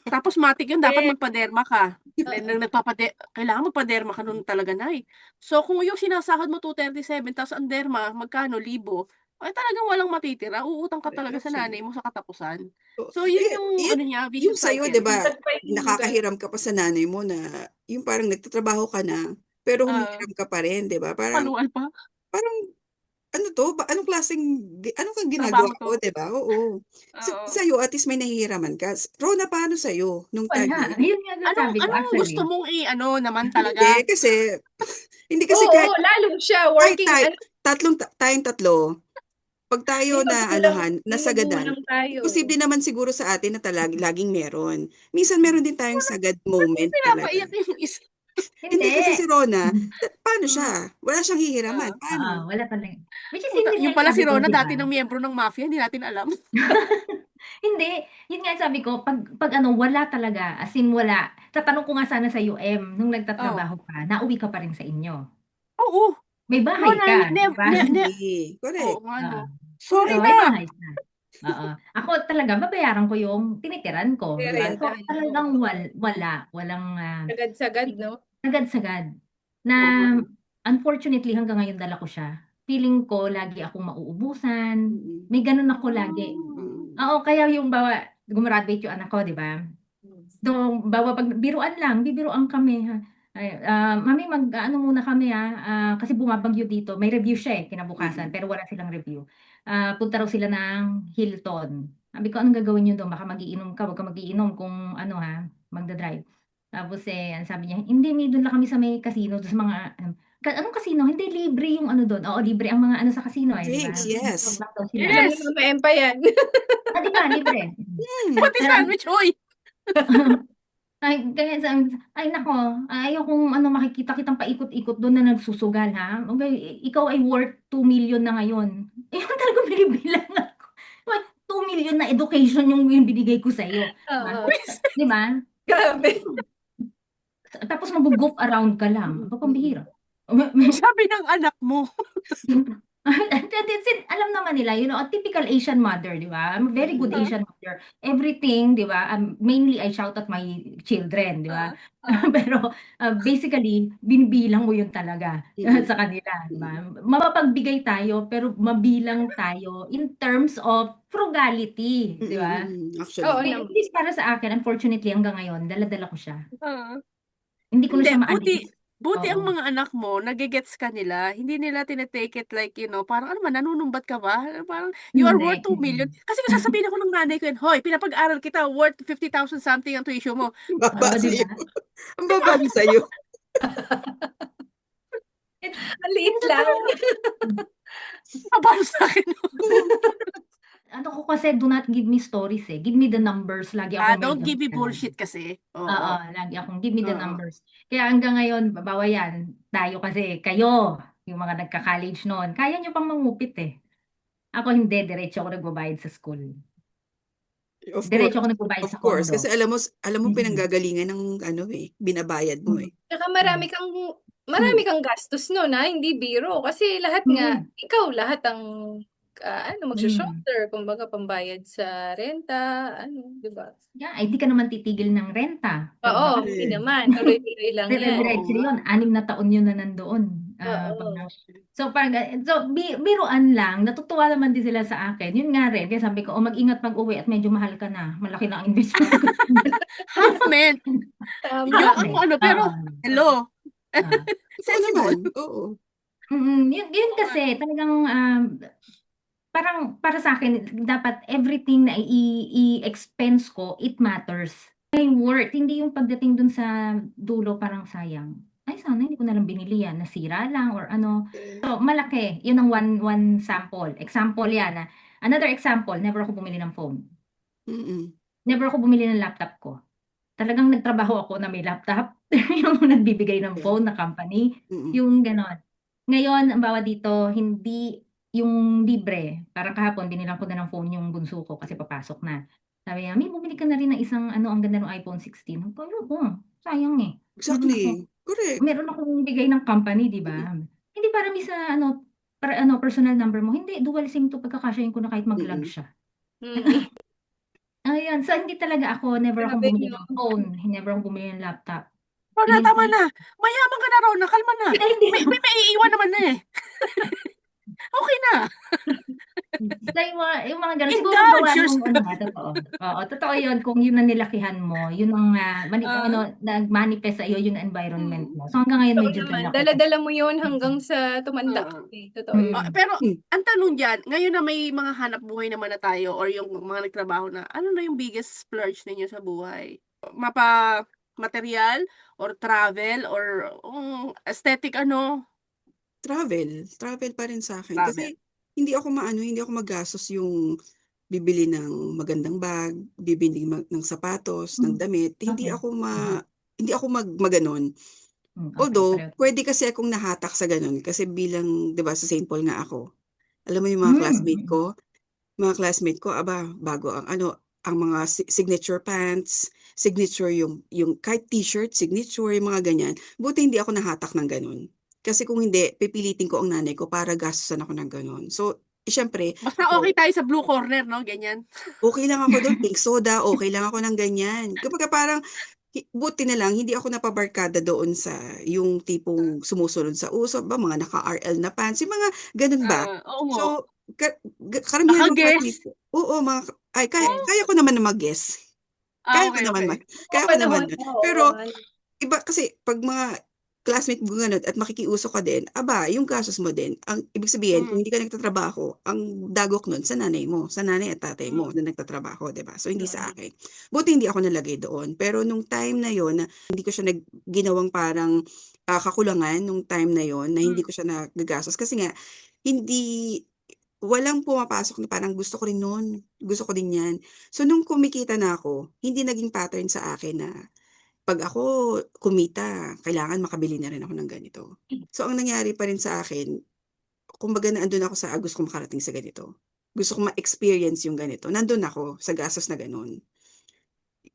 Tapos matik yun, dapat eh, magpaderma ka. Kailangan magpaderma ka noon talaga, Nay. So, kung yung sinasahod mo 237, tapos ang derma, magkano, 1,000, ay talagang walang matitira. Uutang ka Correct, talaga sa nanay actually. mo sa katapusan. So, So, yun yung, ano niya, yung vicious sa'yo, di cycle. ba, dagdag pa yung nakakahiram ka pa sa nanay mo na yung parang nagtatrabaho ka na, pero Ah, humihiram ka pa rin, di ba? palual pa. Parang ano to? Anong klaseng, ano kang ginagawa Trabaho to. ko, di ba? Oo. Oo. Sa'yo, at least may nahihiraman ka. Rona, paano sa'yo nung time na Wala. yun? Yun nga ang sabi ko Anong gusto actually. mong naman Hindi, talaga? hindi kasi oo, lalo siya, kahit working, ano, tayong tatlo, pag tayo may na may nasagadan, magulang tayo. posible naman siguro sa atin na laging meron. Minsan meron din tayong sagad moment talaga. Pinapaiyak yung isa. Hindi Hindi. kasi si Rona, paano Hmm. siya? Wala siyang hihiraman. Ah. Paano? Wala talaga. Which is yun Yung nga yung pala si sabi ko, Rona, di dati ba? ng miyembro ng mafia, hindi natin alam. Hindi, yun nga yung sabi ko, pag ano, wala talaga, as in wala. Tatanong ko nga sana sa UM, nung Oh. nagtatrabaho ka, nauwi ka pa rin sa inyo. Oo. May bahay Rona, ka, di ba? Hindi. oo Correct. nga, no. Oo. Sorry So, Correct. may na. bahay ka. Oo. Ako talaga, babayaran ko yung tinitiran ko, di ba? So, Rentahan, talagang oo. walang Sagad-sagad, no? sagad-sagad. Na Oo nga. unfortunately hanggang ngayon dala ko siya. Feeling ko lagi akong mauubusan. Mm. May ganun ako lagi. Mm. Oo, kaya yung gumraduate yung anak ko, di ba? So, pag biruan lang, bibiruan kami. Ha? Ay, mami, ano muna kami kasi bumabagyo dito. May review siya kinabukasan, Mm. pero wala silang review. Punta raw sila ng Hilton. Sabi ko, anong gagawin nyo doon? Baka magiinom ka, wag ka magiinom kung magdadrive. Tapos ang sabi niya, hindi, may doon lang kami sa may casino, doon sa mga, anong casino? Hindi, libre yung ano doon. Oo, libre ang mga ano sa casino di ba? Drinks, yes. Wag lang daw sila. Alam ni Yes. Mama Empa yan. Di ba, libre. Pati Pero sandwich, oy. kaya ay nako, ayaw kong makikita kitang paikot-ikot doon na nagsusugal ha. Okay, ikaw ay worth 2 million na ngayon. Ayun talaga binibilang ako. 2 million na education yung binigay ko sa iyo. Oo. Di ba? Grabe. Tapos mag-goof around ka lang. Aba, pambihira. Sabi ng anak mo. Alam naman nila, a typical Asian mother, di ba? I'm a very good Ah, Asian mother. Everything, di ba? Mainly, I shout at my children, di ba? Ah, ah. Pero basically, binibilang mo yun talaga Mm, sa kanila, di ba? mm, Mapapagbigay tayo, pero mabilang tayo in terms of frugality, di ba? Oo actually. At naman. least para sa akin, unfortunately, hanggang ngayon, dala-dala ko siya. ah. Hindi ko na Hindi, siya buti maalis. buti ang Oo. mga anak mo nage-gets ka nila. Hindi nila tine-take it like, parang ano ba, nanunumbat ka ba? Parang, you are Hindi. worth 2 million. Kasi kung sasabihin ako ng nanay ko yun, hoy, pinapag-aral kita, worth 50,000 something ang tuition mo. Ang baba Oo, di sa'yo. ba? Ang Di ba? baba din sa'yo. Ang liit Minsan lang. talaga, Kabalo sa akin. ano ko kasi, do not give me stories eh. Give me the numbers. Lagi akong may Don't give me ganyan. bullshit kasi. Oo, Oo. lagi akong give me the Oo. numbers. Kaya hanggang ngayon, babawa yan. Tayo kasi, kayo, yung mga nagka-college noon, kaya nyo pang mangupit eh. Ako hindi, diretso ako nagbabayad sa school. Of course. Diretso ako nagbabayad Of sa course. Kasi kondo. alam mo Mm-mm. pinanggagalingan ng binabayad mo eh. Tsaka Mm. marami kang gastos nun, hindi biro. Kasi lahat nga, Mm. ikaw lahat ang Mm. magsho-shoulder, kumbaga pambayad sa renta, di ba? Yeah, ay di ka naman titigil ng renta. Oo, Baka hindi Correct. naman. Tuloy-tuloy lang yan. Oo dire-diretso nga. yun. 6 na taon yun na nandoon. Oo. So, parang, biruan lang, natutuwa naman din sila sa akin. Yun nga rin, kaya sabi ko, mag-ingat pag-uwi at medyo mahal ka na. Malaki na ang investment ko. Half meant. Tama. Yung Half net. pero, hello. Ah. Oo naman. Sensible. Oo. Yun kasi, talagang, parang para sa akin, dapat everything na i-expense ko, it matters. May worth, hindi yung pagdating dun sa dulo parang sayang. Ay, sana hindi ko na lang binili yan, nasira lang or ano. So, malaki. Yun ang one sample. Example yan. Another example, never ako bumili ng phone. Mm-mm. Never ako bumili ng laptop ko. Talagang nagtrabaho ako na may laptop. Yung nagbibigay ng phone na company. Mm-mm. Yung ganon. Ngayon, ang bawa dito, hindi yung libre. Parang kahapon, binilang ko na ng phone yung bunso ko kasi papasok na. Sabi niya, may bumili ka na rin ng isang, ang ganda ng iPhone 16. Sabi ko, sayang eh. Exactly. Correct. Meron akong bigay ng company, di ba? Mm-mm. Hindi para sa, personal number mo. Hindi, dual SIM to pagkakasyahin ko na kahit mag-log Mm-mm. siya. Mm. Ayun, so hindi talaga ako, never akong Grabe bumili yun. ng phone, never akong bumili ng laptop. Tama na. Mayaman ka na raw na. Kalma na. Hindi. May maiiwan naman na eh. Okay na. So, yung mga ganun, siguro Indulge gawa yourself. ng totoo. Oo, totoo yun. Kung yun ang nilakihan mo, yun ang nag-manifest sa iyo yung environment mo. So hanggang ngayon Totoo medyo naman. dala ko. Dala-dala mo yun hanggang sa tumanda ka. Totoo yun. Pero Mm. ang tanong diyan, ngayon na may mga hanap buhay naman na tayo or yung mga nagtrabaho na, ano na yung biggest splurge ninyo sa buhay? Material or travel or aesthetic Travel. Travel pa rin sa akin. travel. Kasi hindi ako magastos yung bibili ng magandang bag, bibili ng sapatos, ng damit. Okay. Hindi ako maganon. Okay, Although, pareho. pwede kasi akong nahatak sa ganun. Kasi bilang, di ba, sa St. Paul nga ako. Alam mo yung mga classmate ko, bago ang mga signature pants, signature yung kahit t-shirt, signature, yung mga ganyan. Buti hindi ako nahatak ng ganun. Kasi kung hindi, pipilitin ko ang nanay ko para gastusan ako ng ganun. So, syempre, Basta okay tayo sa blue corner, no? Ganyan. okay lang ako doon, pink soda, okay lang ako ng ganyan. Kapag parang, buti na lang, hindi ako napabarkada doon sa yung tipong sumusunod sa uso, mga naka-RL na pants, yung mga ganun ba? Oo nga. So, karamihan ng classmates Naka-guess? ko, oo, kaya ko naman na mag-guess. Kaya ko Okay, naman, okay. Oo, kaya ko naman. panahon na. Pero, iba kasi, pag mga classmate mo ganun at makikiuso ka din, yung gastos mo din, ang ibig sabihin, kung hindi ka nagtatrabaho, ang dagok nun sa nanay mo, sa nanay at tatay mo na nagtatrabaho, di ba? So, hindi sa akin. Buti hindi ako nalagay doon. Pero nung time na yon, hindi ko siya ginawang parang kakulangan nung time na yon na hindi ko siya nagagastos. Kasi nga, walang pumapasok na parang gusto ko rin nun, gusto ko din yan. So, nung kumikita na ako, hindi naging pattern sa akin na pag ako kumita, kailangan makabili na rin ako ng ganito. So, ang nangyari pa rin sa akin, kumbaga naandun ako sa gusto kong makarating sa ganito. Gusto kong ma-experience yung ganito. Nandun ako sa gastos na ganun.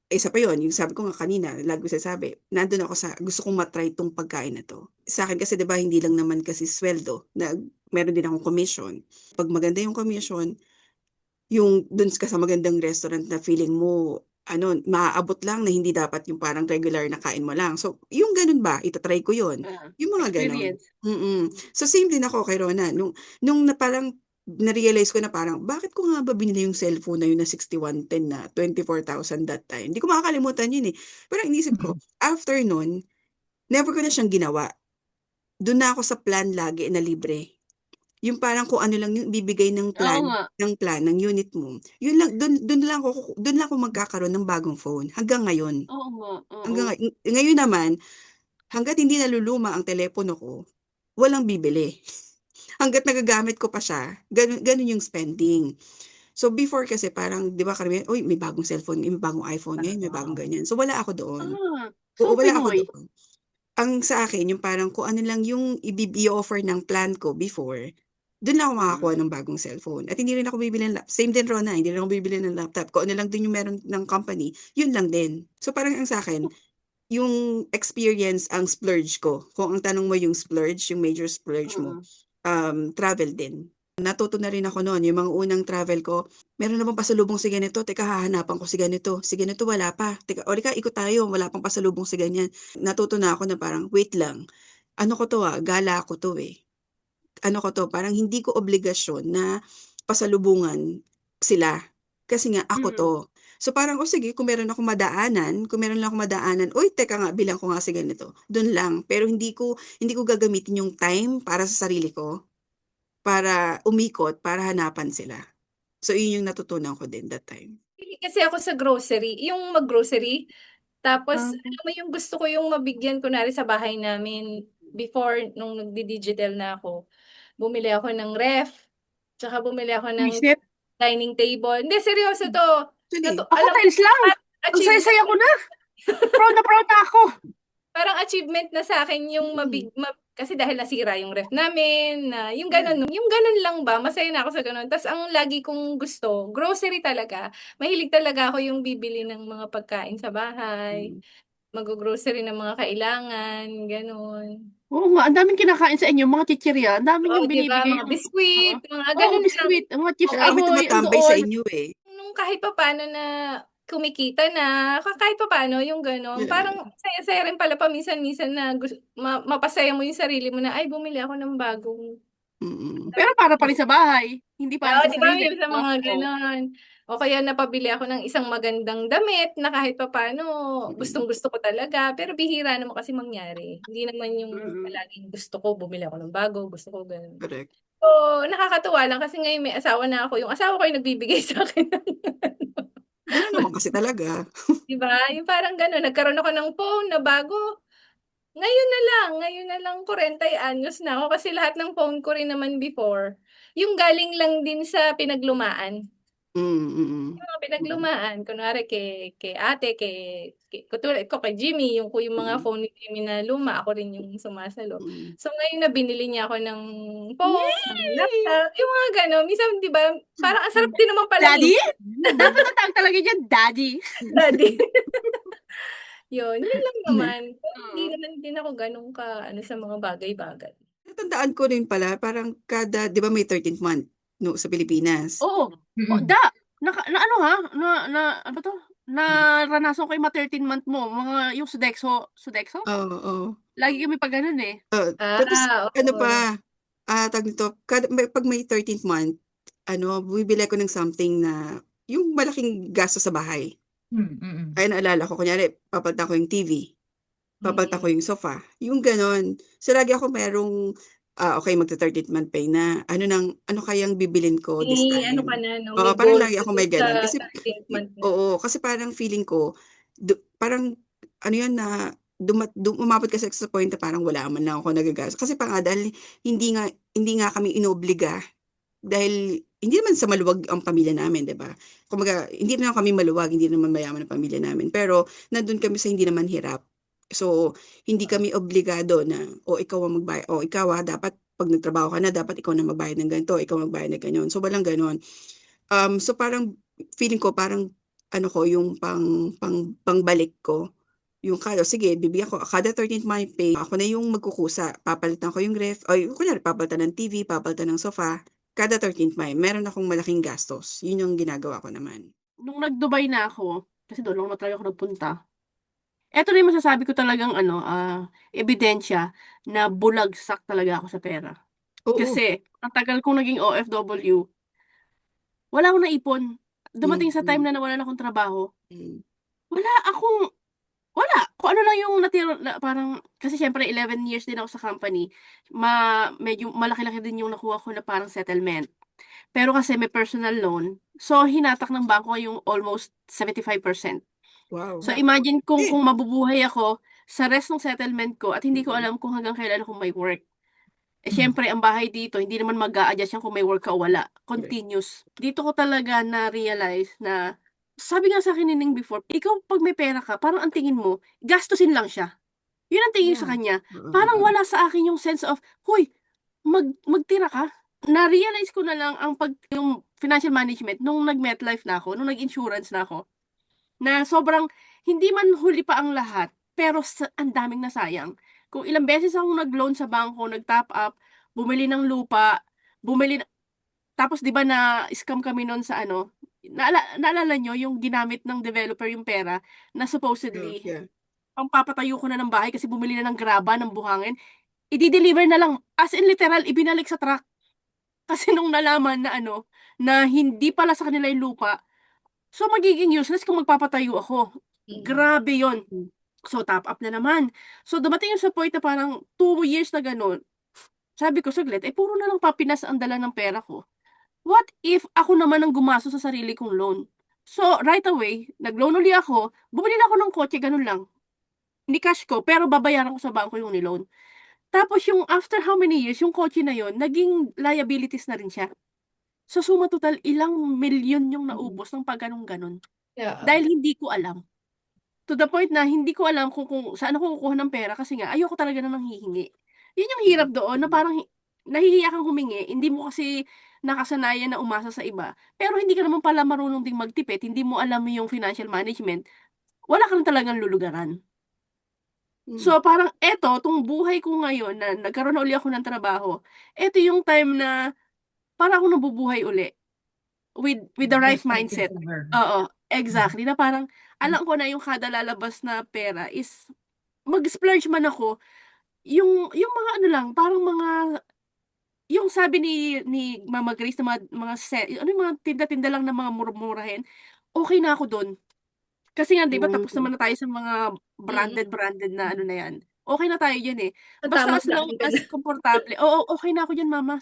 isa pa yun, yung sabi ko nga kanina, lagi ko sinasabi, nandun ako sa, gusto kong matry itong pagkain na to. Sa akin kasi, di ba, hindi lang naman kasi sweldo, meron din akong commission. Pag maganda yung commission, yung dun ka sa magandang restaurant na feeling mo, maaabot lang na hindi dapat yung parang regular na kain mo lang. So, yung ganun ba, itatry ko yun. Yung mga ganun. Experience. So, same din ako kay Rona. Nung na parang na-realize ko na parang, bakit ko nga ba binili yung cellphone na yun na 6110 na 24,000 that time? Hindi ko makakalimutan yun eh. Pero inisip ko, after nun, never ko na siyang ginawa. Doon na ako sa plan lagi na libre. Yung parang kung ano lang yung bibigay ng Oo nga. ng unit mo. Yun lang, doon lang ako magkakaroon ng bagong phone. Hanggang ngayon. Oo nga. Oo. Hanggang ngayon naman, hanggat hindi naluluma ang telepono ko, walang bibili. Hanggat nagagamit ko pa siya, ganun yung spending. So before kasi parang, di ba karamihan, uy, may bagong cellphone, may bagong iPhone ngayon, may bagong ganyan. So wala ako doon. So Oo, wala ako Pinoy. doon. Ang sa akin, yung parang kung ano lang yung i-offer ng plan ko before, doon lang ako makakuha ng bagong cellphone. At hindi rin ako bibili ng laptop. Same din, Rona, hindi rin ako bibili ng laptop. Kung ano lang din yung meron ng company, yun lang din. So parang ang sa akin, yung experience ang splurge ko. Kung ang tanong mo yung splurge, yung major splurge mo, travel din. Natuto na rin ako noon, yung mga unang travel ko, meron na bang pasalubong si ganito? Teka, hahanapan ko si ganito. Si ganito, wala pa. Teka, ikot tayo, wala pang pasalubong si ganyan. Natuto na ako na parang, wait lang. Ano ko to gala ko to eh. Ano ko to, parang hindi ko obligasyon na pasalubungan sila. Kasi nga, ako to. So parang, sige, kung meron lang akong madaanan, uy, teka nga, bilang ko nga si ganito. Doon lang. Pero hindi ko gagamitin yung time para sa sarili ko, para umikot, para hanapan sila. So, yun yung natutunan ko din that time. Kasi ako sa grocery, yung mag-grocery, tapos alam mo yung gusto ko yung mabigyan kunwari sa bahay namin before nung nagdi-digital na ako. Bumili ako ng ref, tsaka bumili ako ng Visit. dining table. Hindi, seryoso to. Actually, Ako Alam mo, tiles lang. Ang achievement, saya-saya ko na. Proud na ako. parang achievement na sa akin yung kasi dahil nasira yung ref namin, na yung ganun lang ba, masaya na ako sa ganun. Tapos ang lagi kong gusto, grocery talaga. Mahilig talaga ako yung bibili ng mga pagkain sa bahay, mag-grocery ng mga kailangan, ganun. Oo nga, ang daming kinakain sa inyo, mga chichirya. Ang daming Oo, yung di ba? binibigay. Mga biskwit, mga Oo, ganun lang. biskwit. Mga chips Kami ahoy, tumatambay sa doon. inyo eh. Nung kahit pa paano na kumikita na, kahit pa paano yung gano'n, parang saya-saya rin pala paminsan-minsan na mapasaya mo yung sarili mo na, ay, bumili ako ng bagong. Pero para pa rin sa bahay. Hindi para Oo, sa di ba, sarili. may sa mga gano'n. O kaya napabili ako ng isang magandang damit na kahit pa paano, gustong-gusto ko talaga. Pero bihira naman kasi mangyari. Hindi naman yung palaging gusto ko, bumili ako ng bago, gusto ko gano'n. Correct. So, nakakatuwa lang kasi ngayon may asawa na ako. Yung asawa ko yung nagbibigay sa akin ng Ganun naman kasi talaga. Diba? Yung parang gano'n, nagkaroon ako ng phone na bago. Ngayon na lang 40 anyos na ako kasi lahat ng phone ko rin naman before, yung galing lang din sa pinaglumaan. Yung mga pinaglumaan, kunwari kay ate, katulad ko kay Jimmy, yung mga phone ni Jimmy na luma, ako rin yung sumasalo. So ngayon na binili niya ako ng phone, ng laptop, yung mga gano'n. Minsan, di ba, parang ang sarap din naman pala. Daddy? Dapat natawag talaga dyan, Daddy. Daddy. Yun lang naman. Hindi naman din ako ganun sa mga bagay-bagay. Natandaan ko rin pala, parang di ba may 13th month sa Pilipinas? Oo. Ano to? Naranasan ko yung 13 month mo. Mga yung Sodexo. Oo. Lagi kami pa ganun eh. Tapos, Oo. tawag nito, pag may 13th month, bibili ko ng something na, yung malaking gasto sa bahay. Kaya naalala ko, kunyari, papalitan ko yung TV. Papalitan ko yung sofa. Yung ganon. So, lagi ako merong, okay, magta-13th month pay na. Ano kayang bibilin ko this time? Ano ka na, no? Oo, May parang goal lagi ako ka may sa ganon. Kasi, 13th month na. oo, kasi parang feeling ko, parang, yun na, umabot kasi sa point na parang wala man lang ako nagagastos. Kasi pa nga, dahil hindi nga kami inobliga, dahil hindi naman sa maluwag ang pamilya namin, 'di ba? Kumbaga, hindi naman kami maluwag, hindi naman mayaman ang pamilya namin, pero nandun kami sa hindi naman hirap. So, hindi kami obligado na, ikaw ang magbayad, ikaw dapat pag nagtrabaho ka na, dapat ikaw na magbayad ng ganito, ikaw magbayad ng ganyan. So, walang ganon. So, parang feeling ko, parang ano ko, yung pangbalik ko. Yung sige, bibigyan ko, kada 13th my pay, ako na yung magkukusa. Papalitan ko yung ref, o kunyari, papalitan ng TV, papalitan ng sofa. Kada 13th my, meron akong malaking gastos. Yun yung ginagawa ko naman. Nung nag-Dubai na ako, kasi doon lang na talaga ako nagpunta. Eto na yung masasabi ko talagang ebidensya na bulagsak talaga ako sa pera. Oo. Kasi, ang tagal kong naging OFW, wala akong naipon. Dumating sa time Mm. na nawalan akong trabaho, Mm. wala akong, wala. Kung ano lang yung natira, parang, kasi syempre 11 years din ako sa company, medyo malaki-laki din yung nakuha ko na parang settlement. Pero kasi may personal loan, so hinatak ng bangko yung almost 75%. Wow. So imagine kung Eh. mabubuhay ako sa rest ng settlement ko at hindi ko Mm. alam kung hanggang kailan ako may work. Eh Mm. syempre ang bahay dito, hindi naman mag-a-adjust yan kung may work ka o wala. Correct. Continuous. Dito ko talaga na-realize na, sabi nga sa akin ni Ning before, ikaw pag may pera ka, parang ang tingin mo, gastusin lang siya. Yun ang tingin sa Yeah. kanya. Parang Oo. wala sa akin yung sense of, "Hoy, magtira ka." Na-realize ko na lang yung financial management nung nag-MetLife na ako, nung nag-insurance na ako, na sobrang hindi man huli pa ang lahat, pero ang daming nasayang. Kung ilang beses akong nag-loan sa bangko, nag-top up, bumili ng lupa, bumili tapos 'di ba na-scam kami nun sa naalala niyo yung ginamit ng developer yung pera na Oh, supposedly yeah. pampapatayo ko na ng bahay kasi bumili na ng graba, ng buhangin, i-de-deliver na lang, as in literal ibinalik sa truck. Kasi nung nalaman na na hindi pala sa kanila yung lupa, so magiging useless kung magpapatayo ako. Mm. Grabe yon. Mm. So top up na naman. So dumating yung sa point na parang 2 years na gano'n, sabi ko saglit, puro na lang papinas ang dala ng pera ko. What if ako naman ang gumastos sa sarili kong loan? So right away, nag-loan uli ako, bumili na ako ng kotse, gano'n lang. Ni-cash ko, pero babayaran ko sa bangko yung ni-loan. Tapos yung after how many years, yung kotse na yon naging liabilities na rin siya. So suma total, ilang milyon yung Mm. naubos ng pag gano'n. Yeah. Dahil hindi ko alam. To the point na hindi ko alam kung saan ako kukuha ng pera kasi nga ayoko talaga na nanghihingi. Yun yung hirap doon na Mm. parang nahihiya kang humingi, hindi mo kasi nakasanayan na umasa sa iba. Pero hindi ka naman pala marunong ding magtipid, hindi mo alam yung financial management, wala kang talagang lulugaran. Mm. So parang 'tong buhay ko ngayon na nagkaroon na uli ako ng trabaho, eto yung time na para akong nabubuhay uli with the right There's something mindset. to learn. Oo, Mhm. exactly, na parang alam ko na yung kada lalabas na pera is mag-splurge man ako, yung mga parang mga yung sabi ni Mama Grace na mga yung mga tinda-tinda lang na mga mura-murahin, okey na ako dun. Kasi nga 'di ba tapos Mm. naman na tayo sa mga Mm. branded na na yan. Okey na tayo diyan, Sa Basta tamang as long daan ka na. as komportable, oo, okey na ako diyan mama.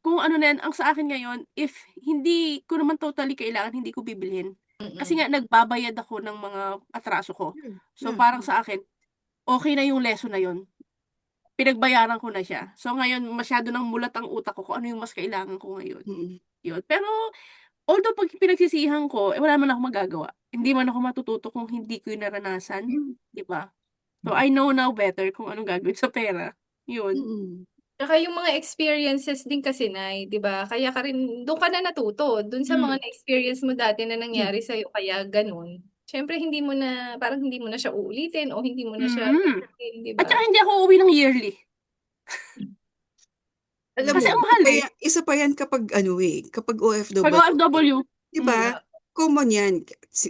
Kung ano na yan, ang sa akin ngayon, if hindi ko naman totally kailangan, hindi ko bibilhin. Kasi Mm. nga nagbabayad ako ng mga atraso ko. Yeah. So Yeah. parang sa akin, okey na yung lesson na yun. Pinagbayaran ko na siya. So ngayon masyado ng mulat ang utak ko kung ano yung mas kailangan ko ngayon, Mm. yun. Pero although 'pag pinagsisihan ko, wala naman akong magagawa. Hindi man ako matututo kung hindi ko yun naranasan, Mm. 'di ba? So I know now better kung anong gagawin sa pera, yun. Mm. Tsaka yung mga experiences din kasi, Nay, 'di ba? Kaya ka rin dun ka na natuto, dun sa mga Hmm. na-experience mo dati na Yeah. nangyari sa'yo kaya gano'n. Siyempre parang hindi mo na siya uulitin o hindi mo na siya Mm. gagawin, 'di At saka ba? hindi ako uuwi ng yearly. Alam Kasi mo, ang mahal, isa pa yan kapag kapag 'pag OFW ka. OFW. 'Di ba? Yeah. Common yan.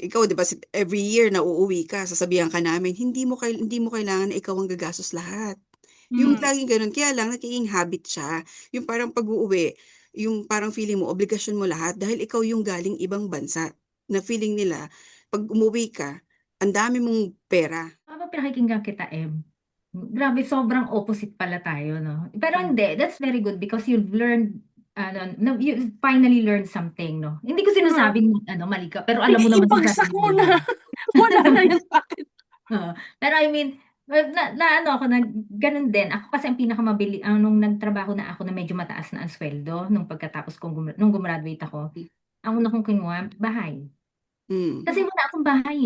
Ikaw 'di ba every year na uuwi ka, sasabihan ka namin, hindi mo kailangan na ikaw ang gagastos lahat. Yung Hmm. laging gano'n, kaya lang nagiging habit siya. Yung parang pag-uuwi, yung parang feeling mo obligasyon mo lahat dahil ikaw yung galing ibang bansa, na feeling nila 'pag umuwi ka, ang dami mong pera. Habang pinakikinggan kita, grabe sobrang opposite pala tayo 'no. Pero Hmm. hindi, that's very good because you've learned you finally learned something 'no. Hindi ko Hmm. sinasabing mali ka, pero alam Sige, mo naman sa ibagsak sarili mo mo. na. Wala na yan sa'kin. Oo, pero I mean, na ako gano'n din. Ako kasi ang pinakamabili nung nagtrabaho na ako na medyo mataas na ang suweldo nung pagkatapos kong nung gumraduate ako, Hmm. ang una kong kinuha, bahay. Hmm. Kasi wala akong bahay,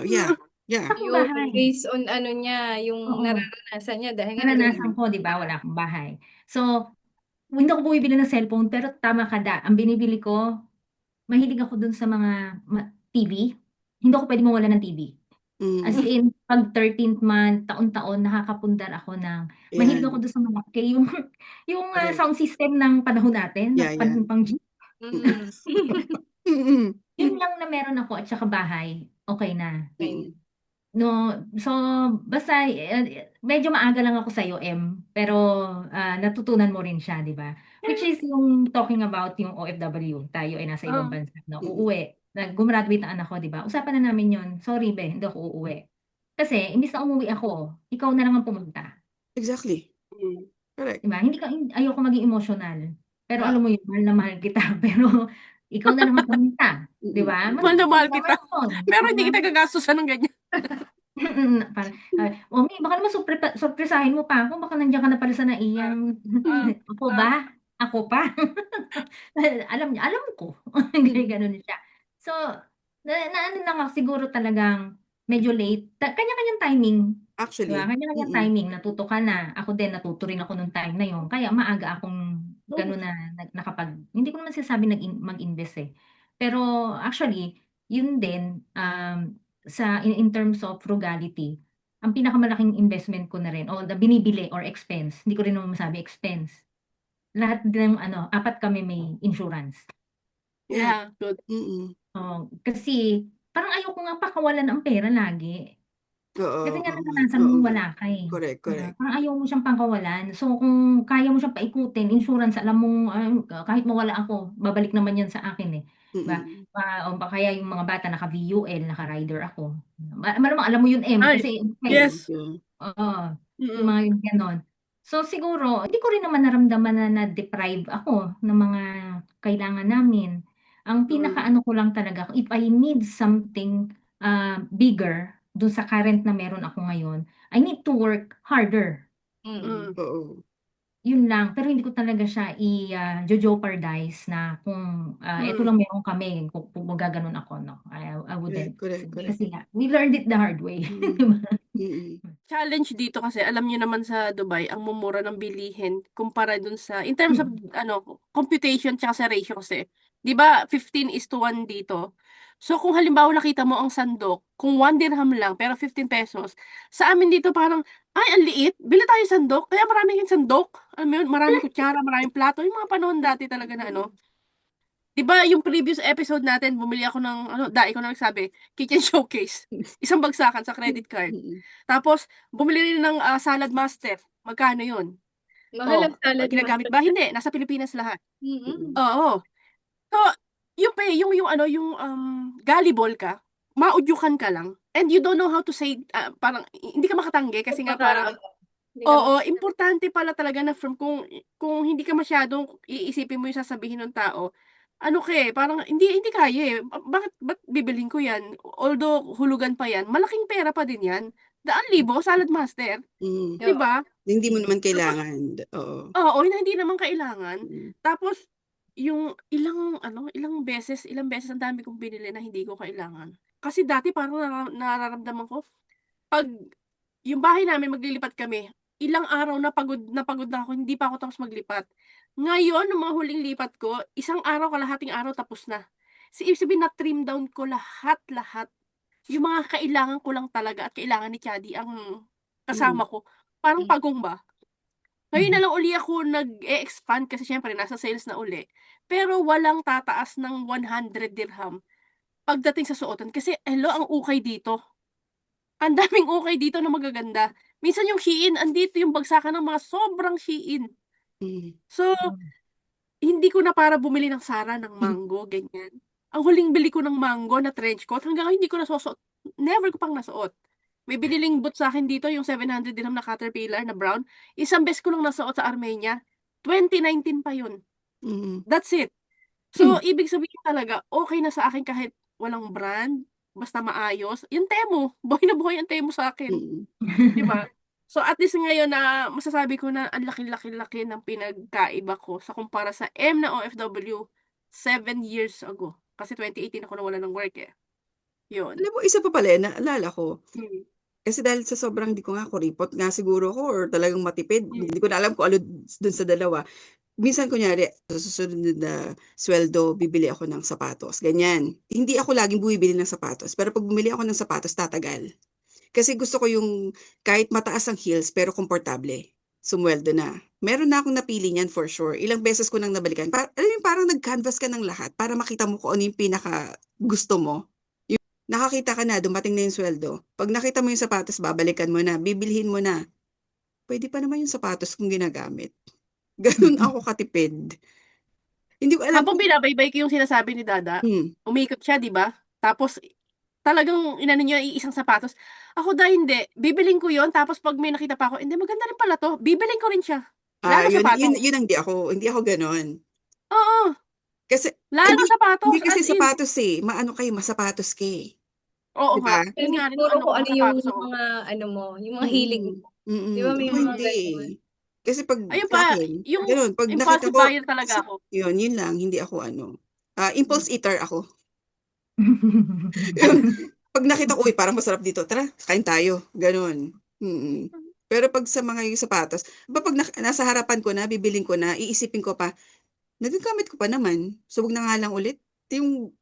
Yeah. Hmm. Yeah. Wala akong Yung bahay. based on ano niya, yung Oo. nararanasan niya dahil nga Naranasan ko 'di ba, wala akong bahay. So, hindi ako bumibili ng cellphone pero tama ka ang binibili ko, mahilig ako dun sa mga TV, hindi ako pwedeng mawala ng TV. As Mm. in, pag 13th month, taon-taon, nakakapundar ako ng, mahilig ako Yan. doon sa malaki, yung Correct. sound system ng panahon natin, na Yeah, yeah. pang Jeep. Mm. Mm. Yun lang na meron ako at saka bahay, okay na. Mm. No, so basta medyo maaga lang ako sa pero natutunan mo rin siya, 'di ba? Which is yung talking about yung OFW, tayo ay nasa ibang Ah, bansa, no? Mm. Uuwi. Gumraduate ang anak ko, 'di ba? Usapan na namin 'yon. Sorry, be, hindi ako uuwi. Kasi imbis na umuwi ako, ikaw na lang ang pumunta, Exactly. mm. Correct. 'di ba? Ayoko maging emotional. Pero Ah, alam mo yun, mahal na mahal kita, pero ikaw na lang ang pumunta, 'di Mm. ba? mahal na mahal Maganda kita. yun, Pero 'di hindi ba? kita gagastusan ng ganyan. Parang, Omi, baka naman sorpresahin mo pa ako, baka nandiyan ka na pala sa Ah, naiyang. ah, Ako ah, ba? Ako pa? Alam niya, alam ko. Mm. Ganun siya. So, na ano lang ako, siguro talagang medyo late. Kanya-kanyang timing. Diba? Actually. Kanya-kanyang Mm. timing. Natuto ka na. Ako din, natuto rin ako nung time na yun. Kaya maaga akong gano'n na hindi ko naman sinasabi mag-invest eh. Pero actually, yun din, in terms of frugality, ang pinakamalaking investment ko na rin, o binibili or expense, hindi ko rin naman masabi expense. Lahat din ng 4 kami may insurance. Yeah. yeah, good. Mm. Kasi parang ayoko nga pakawalan ang pera lagi. Oo, Kasi nga oo nga. naranasan Oo mong nga. wala ka eh. Correct, correct. Parang ayaw mo siyang pangkawalan. So kung kaya mo siyang paikutin, insurance, alam mong kahit mawala ako, babalik naman yan sa akin eh. Diba? Mm. O ba kaya yung mga bata naka-VUL, naka-rider ako. Malamang alam mo yun, Ay, kasi okay. yes. Yeah. Oo, yung Mm. mga yung gano'n. So siguro, hindi ko rin naman naramdaman na na-deprive ako ng mga kailangan namin. Ang Mm. pinakaano ko lang talaga, if I need something bigger dun sa current na meron ako ngayon, I need to work harder. Mm. Oo. Yun lang. Pero hindi ko talaga siya jeopardize na kung ito Mm. lang meron kami, kung magaganon ako, no? I Correct, wouldn't. correct, correct. Kasi nga, we learned it the hard way. Mm. Diba? Mm. Challenge dito kasi alam niyo naman sa Dubai ang mumura ng bilihin kumpara dun sa in terms of computation tsaka sa ratio kasi. 'Di ba 15:1 dito? So kung halimbawa nakita mo ang sandok, kung 1 dirham lang pero 15 pesos, sa amin dito parang, ay ang liit, bili tayo sandok, kaya marami kaming sandok. Alam mo yun, maraming kutsara, maraming plato, yung mga panahon dati talaga na 'di ba yung previous episode natin bumili ako ng ikaw na nagsabi, kitchen showcase. Isang bagsakan sa credit card. Mm. Tapos bumili rin ng salad master. Magkano 'yun? Mahal ang salad Ginagamit master. ba? Hindi, nasa Pilipinas lahat. Mm. Oo. So, yung gullible ka, maudyukan ka lang, and you don't know how to say, parang hindi ka makatanggi kasi nga parang Hindi ka oo, importante pala talaga na kung hindi ka masyadong iisipin mo yung sasabihin ng tao, ano ka parang hindi hindi kaya eh. Ba't bibilhin ko 'yan? Although hulugan pa 'yan, malaking pera pa din 'yan. Daan libo salad master, Mm. 'di ba? Hindi mo naman Tapos kailangan. Oo. oo, na hindi naman kailangan. Mm. Tapos yung ilang beses ang dami kong binili na hindi ko kailangan. Kasi dati parang nararamdaman ko 'pag yung bahay namin maglilipat kami, ilang araw na pagod na ako, hindi pa ako tapos maglipat. Ngayon, nung mga huling lipat ko, isang araw, kalahating araw tapos na. Ibig sabihin na-trim down ko lahat. Yung mga kailangan ko lang talaga at kailangan ni Chady ang Mm. kasama ko. Parang Mm. pagong ba? Ngayon na lang uli ako nag-e-expand kasi siyempre nasa sales na uli. Pero walang tataas ng 100 dirham pagdating sa suotan. Kasi hello, ang ukay dito. Ang daming ukay dito na magaganda. Minsan yung Shein, andito yung bagsakan ng mga sobrang Shein. Mm. So, hindi ko na para bumili ng Zara ng mango, ganyan. Ang huling bili ko ng mango na trench coat, hanggang ngayon hindi ko nasusuot. Never ko pang nasuot. May biniling boot sa akin dito, yung 700 dirham na Caterpillar na brown. Isang beses ko lang nasuot sa Armenia. 2019 pa yun. Mm. That's it. So, ibig sabihin talaga, okay na sa akin kahit walang brand, basta maayos. Yung Temu, buhay na buhay ang Temu sa akin. Mm. 'Di ba? So, at least ngayon na masasabi ko na ang laki-laki-laki ng pinagkaiba ko sa kumpara sa na OFW 7 years ago. Kasi 2018 ako nawalan ng work eh. Yun. Alam mo, isa pa pala, naalala ko. Mm. Kasi dahil sa sobrang, di ko nga, kuripot nga siguro ako or talagang matipid. Mm. Hindi ko na alam kung ano dun sa dalawa. minsan kunyari, sa susunod na sweldo, bibili ako ng sapatos, ganyan. Hindi ako laging bumibili ng sapatos, pero pag bumili ako ng sapatos, tatagal. Kasi gusto ko yung kahit mataas ang heels, pero komportable. Sumweldo na. Meron na akong napili niyan for sure. Ilang beses ko nang nabalikan. Alam mo yung parang nag-canvas ka ng lahat para makita mo kung ano yung pinaka gusto mo. Nakakita ka na, dumating na yung sweldo. Pag nakita mo yung sapatos, babalikan mo na, bibilhin mo na. Pwede pa naman yung sapatos kung ginagamit. Ganun ako katipid. Hindi ko alam Habang kung... binabaybay ko yung sinasabi ni Dada, Hmm. umikot siya, di ba? Tapos, talagang inano niya yung isang sapatos. Ako hindi. Bibiling ko yon tapos pag may nakita pa ako, hindi, maganda rin pala to. Bibiling ko rin siya. Lalo sapatos. Yun ang hindi ako ganon. Oo, Kasi, lalo hindi sapatos, kasi as in. sapatos eh. Maano kayo, masapatos ka eh. Oo Di nga. ba? Yun Depende nga rin yung siguro ano kung ko, ano yung sapatos ako. mga ano mo, yung mga hilig mo. Di ba may Ako Mm. mga hindi ganun? eh. Kasi pag Ayun sa pa, akin, yung ganun, pag nakita impulsive ko, buyer talaga ako. yun lang, hindi ako ano. Impulse eater ako. Pag nakita ko, uy, parang masarap dito, tara, kain tayo. Ganun. Mm. Pero pag sa mga yung sapatos, pag nasa harapan ko na, bibiling ko na, iisipin ko pa, nagagamit ko pa naman. So, wag na nga lang ulit.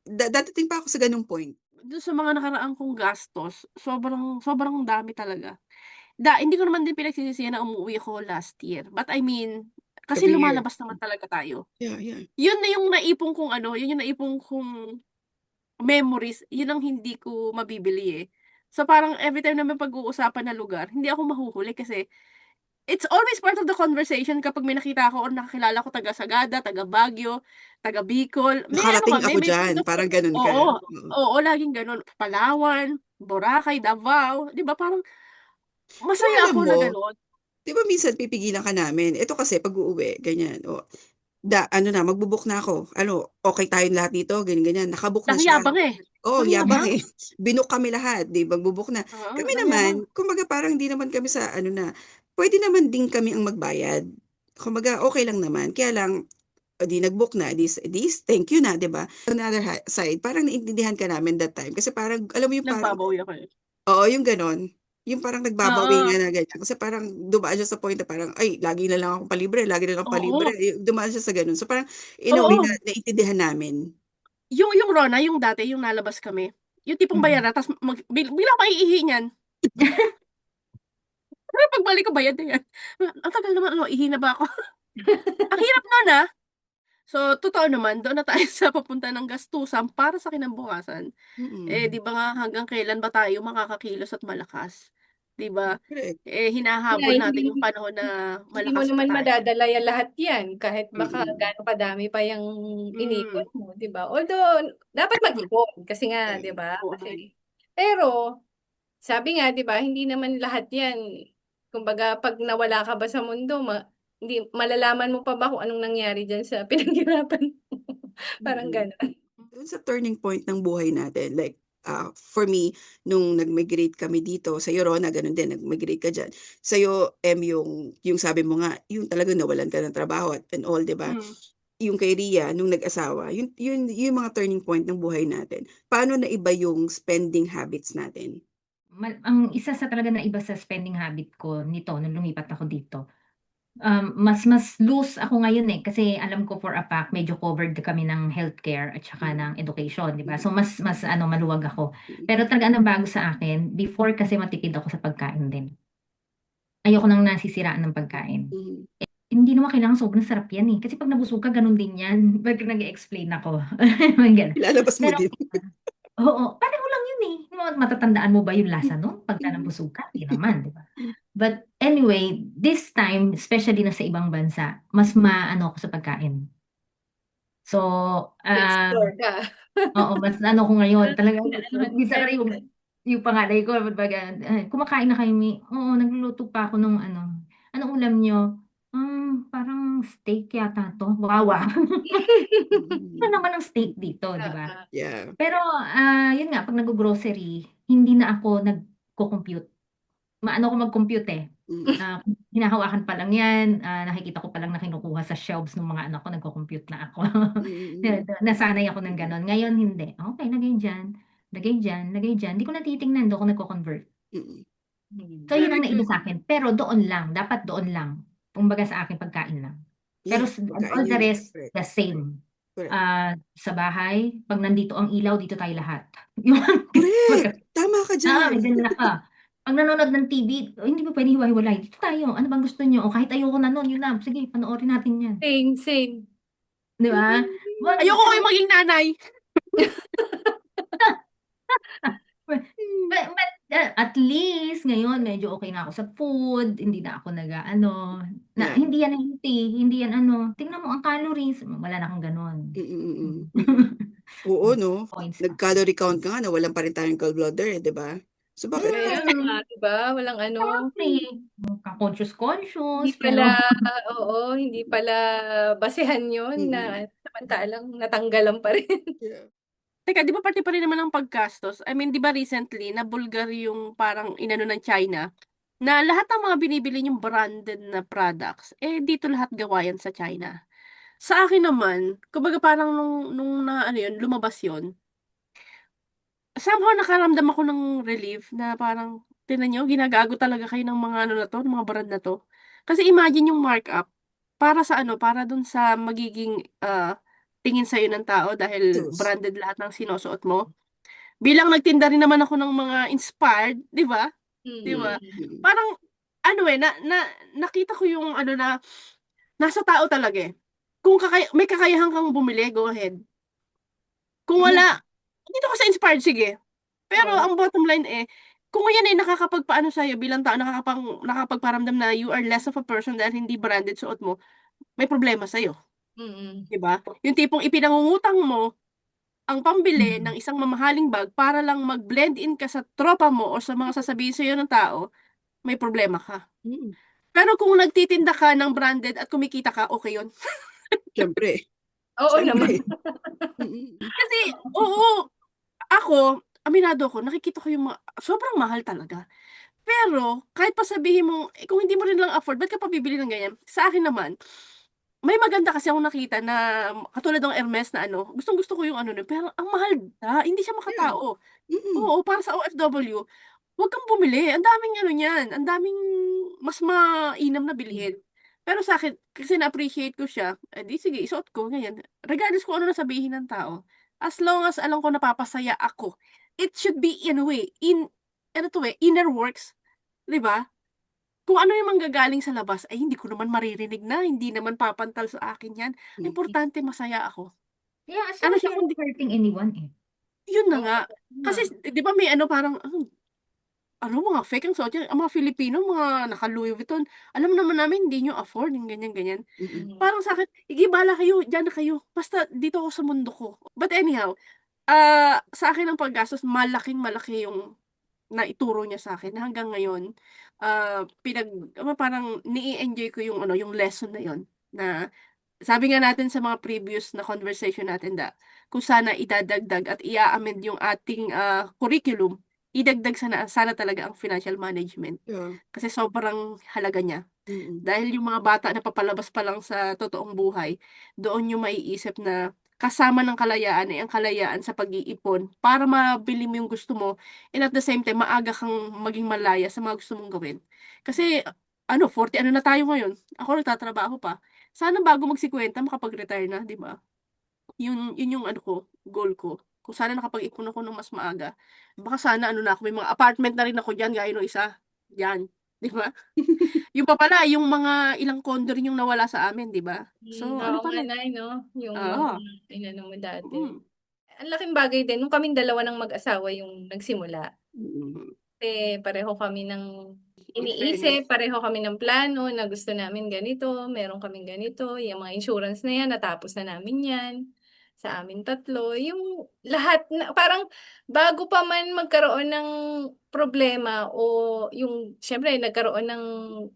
Dadating pa ako sa ganung point. Doon sa mga nakaraan kong gastos, sobrang sobrang dami talaga. Hindi ko naman din pinagsisisihan na umuwi ako last year. But I mean, kasi Every year. lumalabas naman talaga tayo. Yeah, yeah. Yun na yung naipon kong yun yung naipon kong memories, yun ang hindi ko mabibili eh. So parang every time na may pag-uusapan na lugar, hindi ako mahuhuli kasi it's always part of the conversation kapag may nakita ako or nakakilala ko taga Sagada, taga Baguio, taga Bicol. May Nakarating kami, ako may dyan. point of Parang ganun ka. oo, Oo. oo, laging ganun. Palawan, Boracay, Davao, 'di ba parang Pero masaya alam ako na mo, gano'n. di ba minsan pipigilan ka namin? Ito kasi pag uuwi, ganyan. O, magbubook na ako. Okay tayong lahat dito, ganyan, ganyan. Nakabook na siya. Nangyayabang eh. Oo, yabang Nangyayabang. eh. Binook kami lahat, di magbubook na. Oo, Kami naman, nangyayabang. kumbaga parang di naman kami sa pwede naman din kami ang magbayad. Kumbaga, okay lang naman. Kaya lang, di nag-book na, thank you na, di ba? On the other side, parang naintindihan ka namin that time. Kasi parang, alam mo yung parang, Nagbabawi ako eh. oo, yung ganon. Yung parang nagbabawi nga Oo. na ganyan. Kasi parang dumaan siya sa point na parang, ay, lagi na lang akong palibre, lagi na lang akong palibre. Oo. Dumaan siya sa ganon. So parang, in a way Oo. na naiintindihan namin. Yung Rona, yung dati, yung nalabas kami, yung tipong Mhm. bayaran, tapos bigla pa iihi niyan. Pero pagbalik ko, bayad na yan. Ang tagal naman, ihi na ba ako? Ang hirap nun So, totoo naman, doon na tayo sa papunta ng gastusan para sa kinabukasan. Mm-mm. Di ba nga hanggang kailan ba tayo makakakilos at malakas? Di ba? Correct. Kaya Hinahabol natin yung hindi panahon na hindi mo malakas pa naman tayo. madadala yan lahat yan kahit baka Mm-mm. gaano kadami pa yung Mm. inipon mo, 'di ba? Although dapat mag-ipon kasi nga, 'di ba? Oo. Kasi pero sabi nga, 'di ba, hindi naman lahat yan. Kumbaga, pag nawala ka ba sa mundo, hindi malalaman mo pa ba kung anong nangyari diyan sa pinaghirapan mo? Parang Mm. gano'n. Doon sa turning point ng buhay natin, like, for me, nung nag-migrate kami dito, sa Rona, ganun din, nag-migrate ka dyan. Sa'yo, yung sabi mo nga, yung talagang nawalan ka ng trabaho and all, di ba? Mm. Yung kay Ria, nung nag-asawa, yung mga turning point ng buhay natin. Paano na iba yung spending habits natin? Ang isa sa talaga na iba sa spending habit ko nito nung lumipat ako dito, mas loose ako ngayon eh, kasi alam ko for a fact medyo covered kami ng healthcare at saka ng education, 'di ba? So mas maluwag ako. Pero talaga ang bago sa akin, before kasi matipid ako sa pagkain din. Ayoko nang nasisiraan ng pagkain. Mhm. Hindi naman kailangan sobrang sarap yan eh. Kasi pag nabusog ka, ganun din yan. Pag nag-explain ako. Ganun. Ilalabas mo Pero, din. oo, pareho lang yun eh. Matatandaan mo ba yung lasa nun? Pagka nabusog ka, hindi naman, di ba? But anyway, this time, especially na sa ibang bansa, mas maano ako sa pagkain. So, Explore ka. oo, mas ano ko ngayon, talagang, Naman minsan ka. na yung panganay ko, baga, kumakain na kayo, oo, nagluluto pa ako nung anong ulam nyo? Parang steak yata to. Wawa. Ano Mm. naman ang steak dito, di ba? Oo. Yeah. Pero, yun nga, pag nag-grocery, hindi na ako nagko-compute. Maano ako mag-compute eh. Mm. Hinahawakan pa lang yan, nakikita ko pa lang na kinukuha sa shelves ng mga anak ko, nagko-compute na ako. Mm. Nasanay ako ng ganon. Ngayon, hindi. Okay, lagay dyan, lagay dyan, lagay dyan. Hindi ko na titingnan, doon ako nagko-convert. Mm. So, yun Very ang naiba good. sa akin. Pero doon lang, dapat doon lang. Kumbaga sa akin, pagkain lang. Pero Yeah, pagkain all the yan. rest, Correct. the same. Correct. Sa bahay, pag nandito ang ilaw, dito tayo lahat. Yung Correct. Tama ka may dyan. ganun ako. Pag nanonood ng TV, hindi ba pwede hiwa-hiwalay? Dito tayo. Ano bang gusto nyo? O kahit ayoko na nun, yun lang. Sige, panoorin natin yan. Same, same. Di ba? Ayoko kayo maging nanay. At least ngayon medyo okay na ako sa food, hindi na ako Yeah. hindi yan healthy, hindi yan tingnan mo ang calories, wala na akong ganon. Oo, no? Points na. Nag-calorie count ka nga, nawalan pa rin tayong gallbladder, di ba? So, bakit? Kaya nga, diba? Walang ano. Conscious, Hindi pala, oo, hindi pala basehan yun na samantalang natanggalan pa rin. Yeah. Teka, di ba parte pa rin naman ng paggastos? I mean, di ba recently, nabulgar yung parang inano ng China, na lahat ng mga binibili yung branded na products, dito lahat gawa yan sa China. Sa akin naman, kumbaga parang nung na, ano yun, lumabas yun, somehow nakaramdam ako ng relief na parang, tingnan nyo, ginagago talaga kayo ng mga ano na to, ng mga brand na to. Kasi imagine yung markup, para sa ano, para dun sa magiging tingin sa'yo ng tao dahil Sus. branded lahat ng sinusuot mo. Bilang nagtinda rin naman ako ng mga inspired, di ba? Di ba? Parang, ano nakita ko yung ano na, nasa tao talaga eh. Kung may kakayahan kang bumili, go ahead. Kung wala, dito ka sa inspired, sige. Pero Oo. ang bottom line kung yan nakakapagpaano sa'yo bilang tao, nakakapagparamdam na you are less of a person dahil hindi branded suot mo, may problema sa'yo. Di ba? Yung tipong ipinangungutang mo ang pambili ng isang mamahaling bag para lang mag-blend in ka sa tropa mo o sa mga sasabihin sa'yo ng tao, may problema ka. Pero kung nagtitinda ka ng branded at kumikita ka, okay yun. Siyempre. Oo naman. Kasi, oo, ako, aminado ko, nakikita ko yung sobrang mahal talaga. Pero, kahit pa sabihin mo, kung hindi mo rin lang afford, ba't ka pa bibili ng ganyan? Sa akin naman, may maganda kasi akong nakita na katulad ng Hermes na gustong-gusto ko yung pero ang mahal hindi siya makatao. Oo, para sa OFW, huwag kang bumili. Ang daming niyan, ang daming mas mainam na bilhin. Pero sa akin, kasi na-appreciate ko siya, di sige, isuot ko, ganyan. Regardless kung ano na sabihin ng tao, as long as alam ko napapasaya ako, it should be in a way, inner works, di ba? Kung ano yung manggagaling sa labas, ay hindi ko naman maririnig na, hindi naman papantal sa akin yan. Importante masaya ako. Yeah, as Ano long as siya, you're not hurting anyone yun na nga. Kasi, di ba may parang, mga fake ang suot yan. Ang mga Filipino, mga naka-Louis Vuitton, alam naman namin, hindi nyo afford, yung ganyan-ganyan. Parang sa akin, bala kayo, dyan na kayo. Basta dito ako sa mundo ko. But anyhow, sa akin ang paggastos, malaking-malaki yung naituro niya sa akin. Hanggang ngayon, parang ni-enjoy ko yung lesson na yon na sabi nga natin sa mga previous na conversation natin kung sana idadagdag at i-amend yung ating curriculum, idagdag sana talaga ang financial management. Yeah. Kasi sobrang halaga niya. Dahil yung mga bata na papalabas pa lang sa totoong buhay, doon yung maiisip na kasama ng kalayaan ang kalayaan sa pag-iipon para mabili mo yung gusto mo and at the same time, maaga kang maging malaya sa mga gusto mong gawin. Kasi, 40 na tayo ngayon. Ako nagtatrabaho pa. Sana bago mag-50, makapag-retire na, di ba? Yun yung goal ko. Kung sana nakapag-ipon ako ng mas maaga. Baka sana na ako, may mga apartment na rin ako dyan, gaya nung isa. Diyan. Di ba? Yung pa pala, yung mga ilang condo rin yung nawala sa amin, di ba? So, Oo nga, Nay, no? Yung mga inano mo dati. Ang laking bagay din, nung kaming dalawa ng mag-asawa yung nagsimula. Pareho kami ng iniisip, pareho kami ng plano na gusto namin ganito, meron kaming ganito, yung mga insurance na yan, natapos na namin yan sa amin tatlo. Yung lahat, parang bago pa man magkaroon ng problema o yung, syempre, nagkaroon ng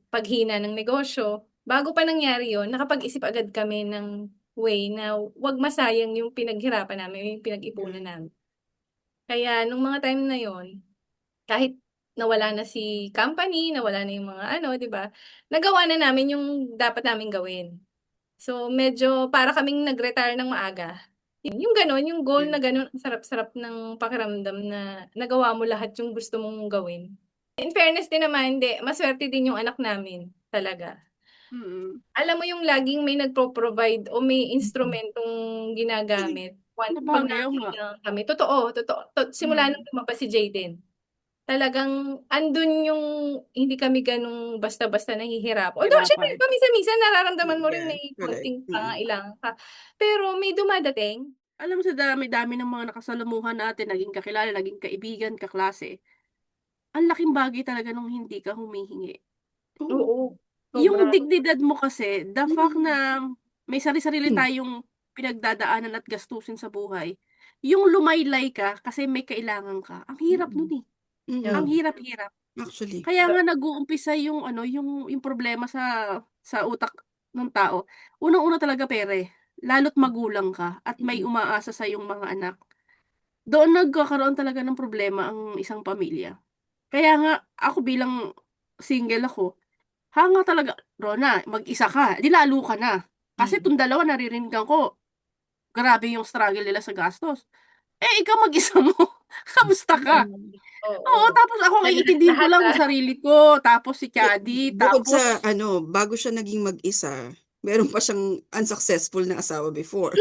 paghina ng negosyo, bago pa nangyari yun, nakapag-isip agad kami ng way na wag masayang yung pinaghirapan namin, yung pinag-ipunan namin. Kaya, nung mga time na yon kahit nawala na si company, nawala na yung mga di ba? Nagawa na namin yung dapat namin gawin. So, medyo para kaming nag-retire ng maaga. Yung gano'n, yung goal na gano'n, ang sarap-sarap ng pakiramdam na nagawa mo lahat yung gusto mong gawin. In fairness din naman, maswerte din yung anak namin, talaga. Mm. Alam mo yung laging may nagpo-provide o may instrumentong ginagamit. Pag Sabagay, oo nga. nakikita kami, totoo, simula nung lumabas si Jayden, talagang andun yung hindi kami ganong basta-basta nahihirapan. Although, syempre, Hirapan. paminsan-minsan nararamdaman mo rin Yeah, may correct. konting pangailangan ka. Pero may dumadating. Alam mo sa dami-dami ng mga nakasalamuhan natin, naging kakilala, naging kaibigan, kaklase, ang laking bagay talaga nung hindi ka humihingi. Oo. Oo, Yung sobra. dignidad mo kasi, the fact na may sari-sarili Mm. tayong pinagdadaanan at gastusin sa buhay, yung lumaylay ka kasi may kailangan ka, ang hirap nun eh. Ang Mm. hirap-hirap. Actually. Kaya nga nag-uumpisa yung ano, yung problema sa utak ng tao. Unang-una talaga pera eh. Lalo't magulang ka at may umaasa sa yung mga anak. Doon nagkakaroon talaga ng problema ang isang pamilya. Kaya nga ako bilang single ako, hanga talaga, Rona, mag-isa ka, di lalo ka na. Kasi itong dalawa naririnig ko, grabe yung struggle nila sa gastos. Eh, ikaw mag-isa mo, kamusta ka? Oo, Oo. tapos ako ang iintindihin ko Lahat, lang yung sarili ko, tapos si Chadi, Bukod sa tapos bago siya naging mag-isa, meron pa siyang unsuccessful na asawa before.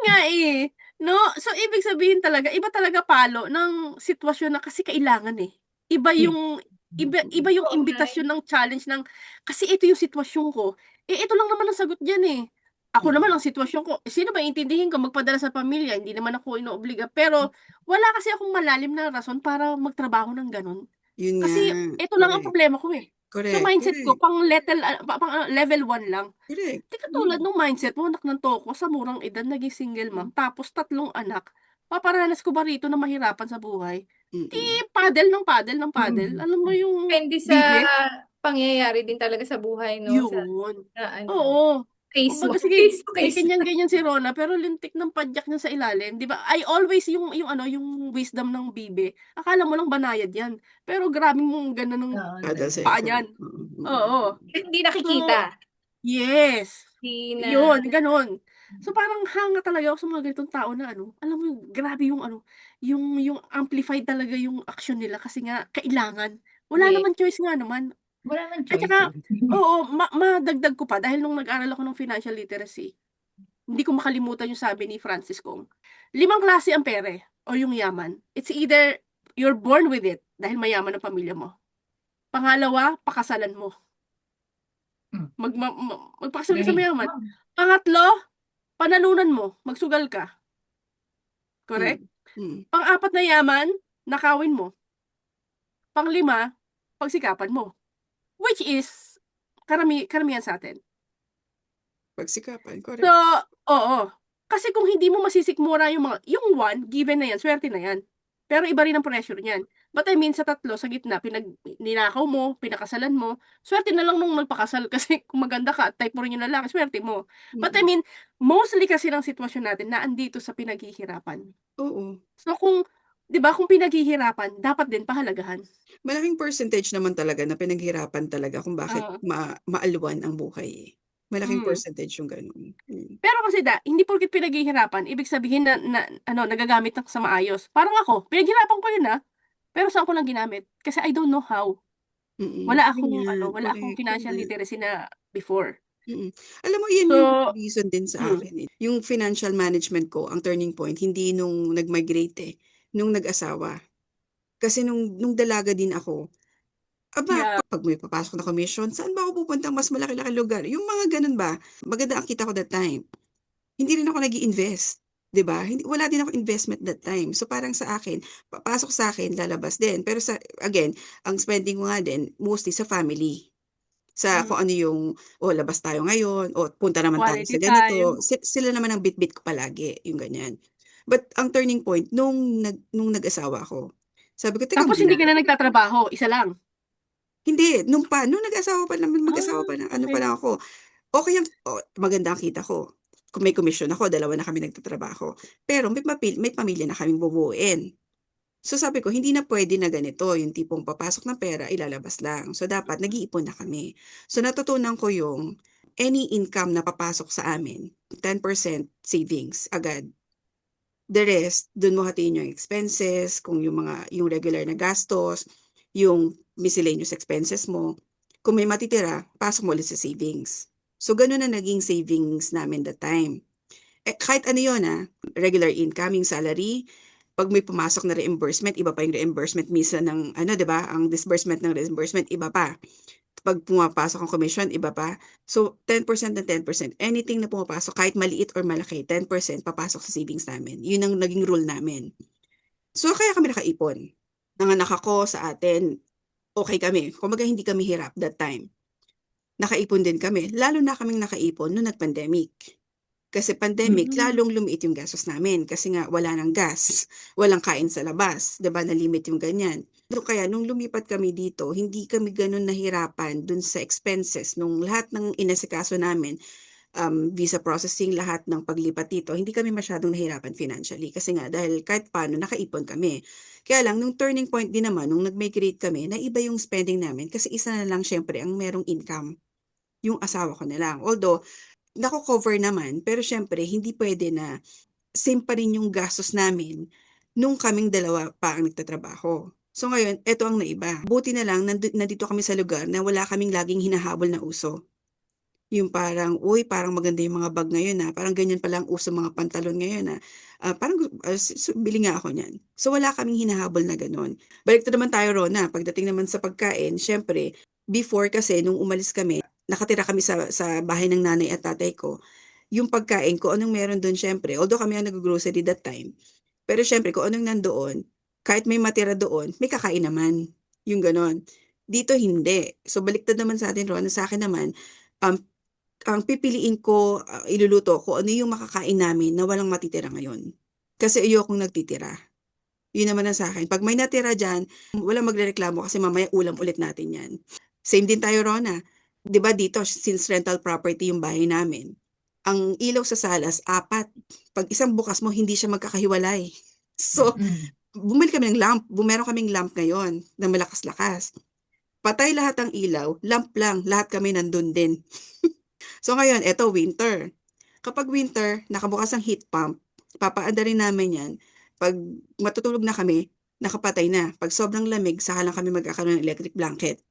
nga eh, no? So, ibig sabihin talaga, iba talaga palo ng sitwasyon na kasi kailangan eh. Iba yung, iba yung Oo nga eh. imbitasyon ng challenge ng, kasi ito yung sitwasyon ko. Eh, ito lang naman ang sagot dyan eh. Ako naman ang sitwasyon ko, sino ba intindihin ko magpadala sa pamilya? Hindi naman ako inoobliga. Pero, wala kasi akong malalim na rason para magtrabaho ng ganun. Yun nga, Kasi, ito lang ang correct. problema ko eh. So, Correct, mindset ko, correct, pang level 1 lang. correct. Di katulad nung mindset mo, anak ng toko, sa murang edad, naging single mom, tapos 3 anak. Paparanas ko ba rito na mahirapan sa buhay? Di Mm. paddle ng paddle ng paddle. Alam mo yung Depende sa bibe? pangyayari din talaga sa buhay, no? Sa Yun. ano, Oo. case Kumbaga, mo. sige, Case to may case. ganyan-ganyan si Rona, pero lintik ng padyak niya sa ilalim, di ba? I always, yung ano, yung wisdom ng bibe, akala mo lang banayad yan. Pero grabe mong gano'n ng Oo, Paddle sa paa effort. niyan. Oo. Hindi So, nakikita. yes. Hindi na, Yun, gano'n. So, parang hanga talaga ako sa mga ganitong tao na ano, alam mo, grabe yung ano, yung amplified talaga yung action nila kasi nga kailangan. Wala yes. naman choice nga naman. Wala naman At choice saka, eh. oo, madagdag ko pa dahil nung nag-aral ako ng financial literacy, hindi ko makalimutan yung sabi ni Francis Kong. 5 klase ang pere o yung yaman. It's either you're born with it dahil mayaman ang pamilya mo. Pangalawa, pakasalan mo. Hmm. Magpakasal ka sa Galing. mayaman. Pangatlo, panalunan mo, magsugal ka. Correct? Pang-apat na yaman, nakawin mo. Pang-5, pagsikapan mo. Which is, karamihan sa atin. Pagsikapan, So, correct. oo. Kasi kung hindi mo masisikmura yung 1, given na yan, swerte na yan. Pero iba rin ang pressure niyan. But I mean, sa 3, sa gitna, ninakaw mo, pinakasalan mo, swerte na lang nung nagpakasal kasi kung maganda ka at type mo rin yung lalaki, swerte mo. But I mean, mostly kasi ng sitwasyon natin na andito sa pinaghihirapan. Oo. So kung, 'di ba, kung pinaghihirapan, dapat din pahalagahan. Malaking percentage naman talaga na pinaghirapan talaga kung bakit Oo. maalwan ang buhay eh. Malaking Mm. percentage yung ganun. Pero kasi hindi porket pinaghihirapan, ibig sabihin na ano, nagagamit ng sa maayos. Parang ako, pinaghirapan ko yun pero saan ko lang ginamit? Kasi I don't know how. Wala Yun akong nga, ano, wala akong correct, financial tama. literacy na before. Alam mo, yan So, yung reason din sa mm, akin eh. Yung financial management ko, ang turning point, hindi nung nag-migrate eh, nung nag-asawa. Kasi nung dalaga din ako, yeah. pag may papasok na commission, saan ba ako pupunta mas malaki-laki lugar? Yung mga ganun ba? Maganda ang kita ko that time. Hindi rin ako nag-i-invest. 'Di ba? Wala din ako investment that time. So parang sa akin, papasok sa akin, lalabas din. Pero again, ang spending ko nga din, mostly sa family. Sa kung ano yung, labas tayo ngayon, o punta naman tayo Quality sa ganito. time. Sila naman ang bit-bit ko palagi, yung ganyan. But ang turning point, nung nag-asawa ako, sabi ko, teka Tapos hindi muna. ka na nagtatrabaho, isa lang. Hindi, nung nag-asawa pa naman, mag-asawa pa na, ano pa Okay. lang ako. Okay maganda ang kita ko. Kung may komisyon ako, 2 na kami nagtatrabaho. Pero may pamilya na kaming bubuuin. So sabi ko, hindi na pwede na ganito, yung tipong papasok ng pera, ilalabas lang. So dapat nag-iipon na kami. So natutunan ko yung any income na papasok sa amin, 10% savings agad. The rest, dun mo hatiin yung expenses, kung yung regular na gastos, yung miscellaneous expenses mo. Kung may matitira, pasok mo ulit sa savings. So, ganun na naging savings namin that time. Kahit ano yun regular income, yung salary, pag may pumasok na reimbursement, iba pa yung reimbursement minsan ng, di ba, ang disbursement ng reimbursement, iba pa. Pag pumapasok ang commission, iba pa. So, 10% na 10%. Anything na pumapasok, kahit maliit or malaki, 10% papasok sa savings namin. Yun ang naging rule namin. So, kaya kami nakaipon. Nanganak ako sa atin, okay kami. Kumbaga, hindi kami hirap that time. Nakaipon din kami. Lalo na kaming nakaipon noong nag-pandemic. Kasi pandemic, lalong lumiit yung gastos namin. Kasi nga, wala nang gas. Walang kain sa labas. Diba? Na-limit yung ganyan. So, kaya, nung lumipat kami dito, hindi kami ganun nahirapan dun sa expenses. Nung lahat ng inasikaso namin, visa processing, lahat ng paglipat dito, hindi kami masyadong nahirapan financially. Kasi nga, dahil kahit paano, nakaipon kami. Kaya lang, nung turning point din naman, nung nag-migrate kami, na iba yung spending namin. Kasi isa na lang, syempre, ang merong income. Yung asawa ko na lang. Although, nako-cover naman, pero syempre, hindi pwede na same pa rin yung gastos namin nung kaming dalawa pa ang nagtatrabaho. So ngayon, eto ang naiba. Buti na lang, nandito kami sa lugar na wala kaming laging hinahabol na uso. Yung parang, uy, parang maganda yung mga bag ngayon parang ganyan pala ang uso mga pantalon ngayon parang bili nga ako niyan. So wala kaming hinahabol na ganun. Balik naman tayo, Rona, pagdating naman sa pagkain, syempre, before kasi nung umalis kami, nakatira kami sa bahay ng nanay at tatay ko, yung pagkain ko, anong meron doon syempre, although kami ang nag-grocery that time, pero syempre kung anong nandoon, kahit may matira doon, may kakain naman. Yung ganon. Dito hindi. So baliktad naman sa atin, Rona, sa akin naman, um, ang pipiliin ko, iluluto ko, ano yung makakain namin na walang matitira ngayon. Kasi ayokong nagtitira. Yun naman ang sa akin. Pag may natira dyan, walang magrereklamo kasi mamaya ulam ulit natin yan. Same din tayo, Rona. 'Di ba dito, since rental property yung bahay namin, ang ilaw sa salas, 4. Pag isang bukas mo, hindi siya magkakahiwalay. So, bumili kami ng lamp. Meron kaming lamp ngayon na malakas-lakas. Patay lahat ang ilaw, lamp lang, lahat kami nandun din. So ngayon, eto winter. Kapag winter, nakabukas ang heat pump, papaanda rin namin yan. Pag matutulog na kami, nakapatay na. Pag sobrang lamig, saka lang kami magkakaroon ng electric blanket.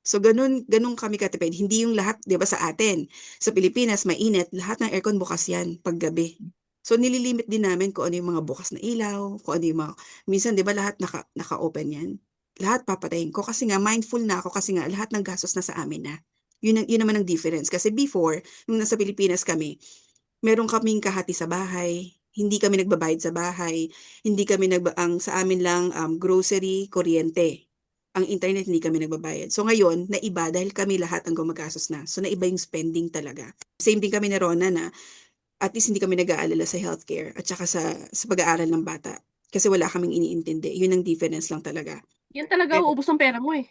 So ganun kami katipid. Hindi yung lahat, 'di ba, sa atin. Sa Pilipinas, mainit, lahat ng aircon bukas yan paggabi. So nililimit din namin kung ano yung mga bukas na ilaw, kung ano yung mga, minsan 'di ba lahat naka-open yan. Lahat papatayin ko kasi nga mindful na ako kasi nga lahat ng gastos na sa amin na. Yun naman ang difference. Kasi before, nung nasa Pilipinas kami, meron kaming kahati sa bahay, hindi kami nagbabayad sa bahay, hindi kami ang sa amin lang grocery, kuryente. Ang internet hindi kami nagbabayad. So ngayon, naiba dahil kami lahat ang gumagastos na. So naiba yung spending talaga. Same din kami ni Rona na at least hindi kami nag-aalala sa healthcare at saka sa pag-aaral ng bata. Kasi wala kaming iniintindi. Yun ang difference lang talaga. Yan talaga Pero uubos ng pera mo eh.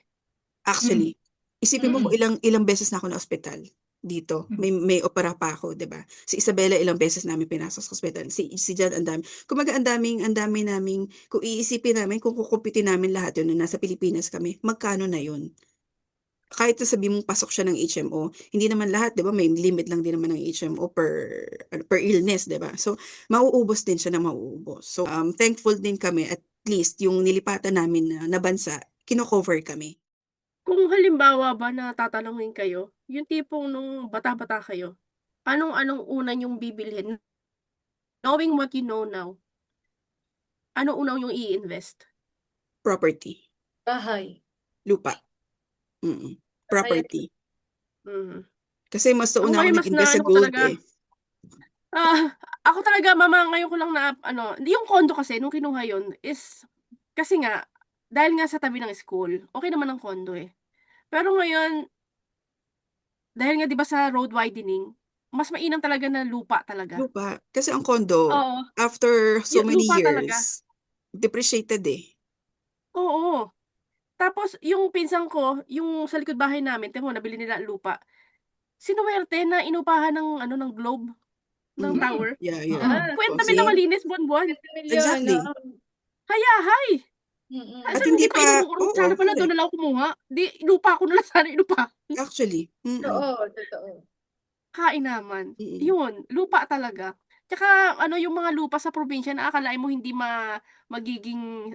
actually, isipin mo kung ilang beses na ako na ospital dito. May opera pa ako, 'di ba? Si Isabela ilang beses namin pinasok sa ospital. Si Jan ang dami. Kumaga ang dami naming kung iisipin namin kung kukumpitin namin lahat 'yun nung nasa Pilipinas kami, magkano na 'yun? Kahit na sabi mong pasok siya ng HMO, hindi naman lahat, 'di ba? May limit lang din naman ng HMO per illness, 'di ba? So, mauubos din siya na mauubos. So, thankful din kami at least yung nilipatan namin na bansa, kino-cover kami. Kung halimbawa ba na tatanungin kayo, yung tipong nung bata-bata kayo, anong una niyong bibilhin? Knowing what you know now, ano una yung i-invest? Property, Bahay. lupa. Property. Mhm. Kasi mas Ako nauna ako ngayon mas nag-invest sa naano ko gold talaga, ako talaga mama ngayon ko lang na hindi yung condo kasi nung kinuha yun is kasi nga dahil nga sa tabi ng school, okay naman ang condo eh. Pero ngayon, dahil nga 'di ba sa road widening, mas mainam talaga na lupa talaga. Lupa. Kasi ang condo, Oo, after so many lupa talaga. years, depreciated eh. Oo. Tapos yung pinsan ko, yung sa likod bahay namin, tingnan mo nabili nila ang lupa. Sinuwerte na inupahan ng Globe, ng tower. Yeah. Kwenta Oh, nila see? malinis buwan-buwan. 20 milyon, Exactly. Hayahay! At Saan hindi hindi pa pa, inuurong, sana pala doon correct. na lang ako kumuha. Di lupa ko na lang sana inupahan. Actually. Totoo. Kain naman. Mm. Yun, lupa talaga. Tsaka yung mga lupa sa probinsya na akalain mo hindi magiging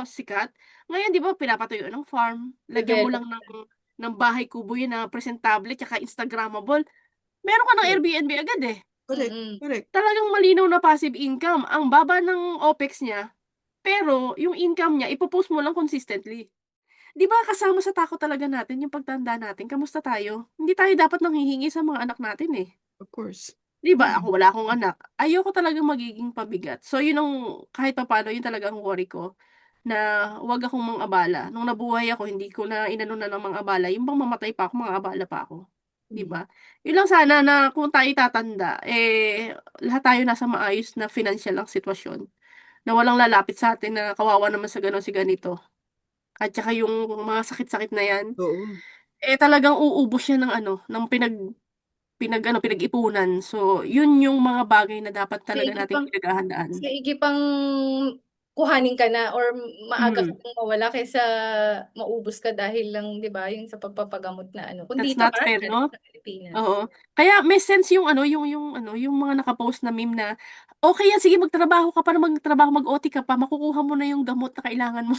sikat. Ngayon 'di ba pinapatayo ng farm, lagyan mo lang ng ng bahay kubo yun na presentable tsaka Instagrammable, meron ka ng Correct. Airbnb agad eh. Correct. Mm-mm. Correct. Talagang malinaw na passive income. Ang baba ng OPEX niya, pero yung income niya, ipopost mo lang consistently. Di ba kasama sa takot talaga natin yung pagtanda natin? Kamusta tayo? Hindi tayo dapat nanghihingi sa mga anak natin eh. Of course. Di ba? Mm. Ako wala akong anak. Ayoko talagang magiging pabigat. So yun ang kahit papaano yun talaga ang worry ko na wag akong mangabala. Nung nabuhay ako, hindi ko na inano na ng mga abala. Yung bang mamatay pa ako, mga abala pa ako. Di ba? Yun lang sana na kung tayo tatanda, lahat tayo nasa maayos na financial lang sitwasyon. Na walang lalapit sa atin na kawawa naman sa ganon si ganito. At saka yung mga sakit-sakit na yan, Oo. talagang uubos siya ng ng pinag-ipunan. So, yun yung mga bagay na dapat talaga Sige nating pang, pinaghahandaan. sige pang kuhanin ka na or maaga ka Mm. pang mawala kaysa maubos ka dahil lang, di ba, yung sa pagpapagamot na ano. Kung That's dito not ka, fair, no? sa Pilipinas. Oo. Kaya may sense yung yung mga nakapost na meme na, okay yan, sige magtrabaho ka para magtrabaho, mag-OT ka pa, makukuha mo na yung gamot na kailangan mo.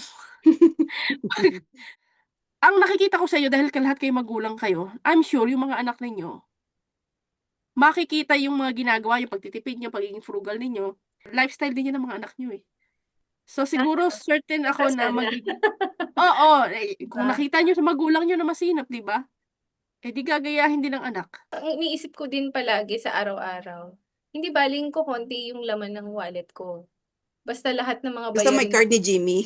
Ang nakikita ko sa iyo dahil lahat kayo magulang kayo, I'm sure yung mga anak ninyo, makikita yung mga ginagawa, yung pagtitipid niyo, pagiging frugal ninyo. Lifestyle din yun ng mga anak niyo eh. So siguro certain ako na Sana. magiging oo, kung Diba? nakita niyo sa magulang niyo na masinop, 'di ba? Di gagayahin din ng anak. Ang iniisip ko din palagi sa araw-araw, hindi baling ko konti yung laman ng wallet ko. Basta lahat ng mga Basta may bayarin. card ni Jimmy.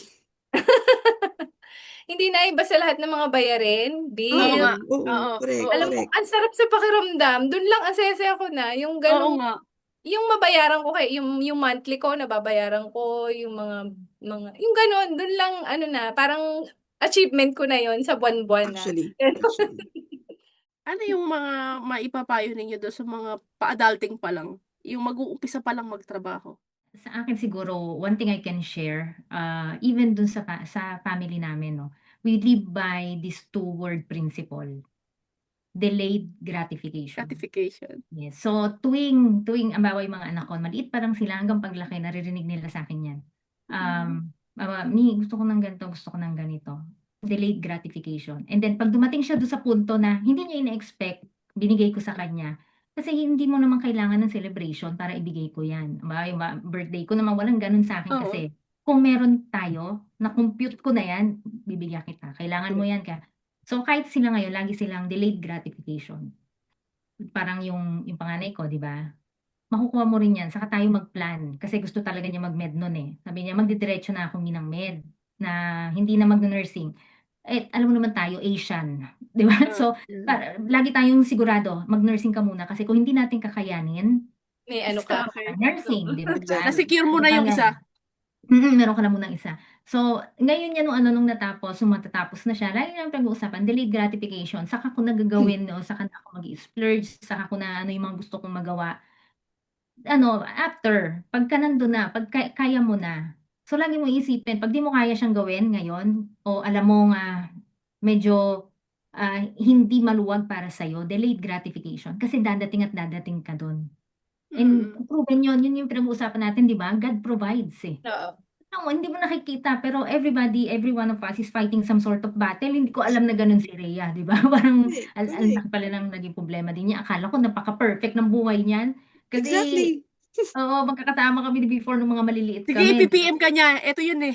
Hindi na basta lahat ng mga bayarin, Oo bill. nga. Oo. Oo. Correct. Oo. Alam mo, Correct. ang sarap sa pakiramdam. Doon lang ang saya-saya ko na. Yung Oo ganong, nga. yung mabayaran ko yung monthly ko, nababayaran ko, yung yung ganon, doon lang, ano na, parang achievement ko na yon sa buwan-buwan na. Actually. Ano yung mga maipapayo ninyo doon sa mga pa-adulting pa lang? Yung mag-uumpisa pa lang magtrabaho? Sa akin siguro, one thing I can share, even dun sa family namin, no, we live by this two-word principle, delayed gratification. Gratification. Yes. So, tuwing ambawa yung mga anak ko, maliit pa lang sila hanggang paglaki, naririnig nila sa akin yan. Mi, gusto ko ng ganito, gusto ko ng ganito. Delayed gratification. And then, pag dumating siya doon sa punto na hindi niya ina-expect, binigay ko sa kanya. Kasi hindi mo naman kailangan ng celebration para ibigay ko yan. Yung birthday ko naman, walang ganun sa akin Oo. kasi kung meron tayo, na-compute ko na yan, bibigyan kita. Kailangan mo yan ka. So, kahit sila ngayon, lagi silang delayed gratification. Parang yung panganay ko, di ba? Makukuha mo rin yan. Saka tayo mag-plan. Kasi gusto talaga niya mag-med nun eh. Sabi niya, magdidiretso na ako minang med. Na hindi na mag-nursing. Alam mo naman tayo, Asian. Di ba? So, lagi tayong sigurado, mag-nursing ka muna. Kasi kung hindi natin kakayanin, May ano ka. Okay. nursing, di ba? Exactly. Na-secure mo na yung isa. Meron ka na munang isa. So, ngayon yan nung natapos, matatapos na siya, lagi namin pag-uusapan, delayed gratification. Saka ko nagagawin, no, saka na ako mag-splurge, saka ko na yung mga gusto kong magawa. After, pagka nandun na, kaya mo na. So, lagi mo isipin, pag di mo kaya siyang gawin ngayon, o alam mo nga, medyo hindi maluwag para sa'yo, delayed gratification. Kasi dadating at dadating ka dun. And proven yun yung pinag-uusapan natin, di ba? God provides eh. Oo. Hindi mo nakikita, pero every one of us is fighting some sort of battle. Hindi ko alam na ganun si Rhea, di ba? Parang, ang laki pala ng naging problema din niya. Akala ko napaka-perfect ng buhay niyan. Kasi, Exactly. oo, magkakasama kami before nung mga maliliit Sige, kami. ipipm ka niya. Ito yun eh.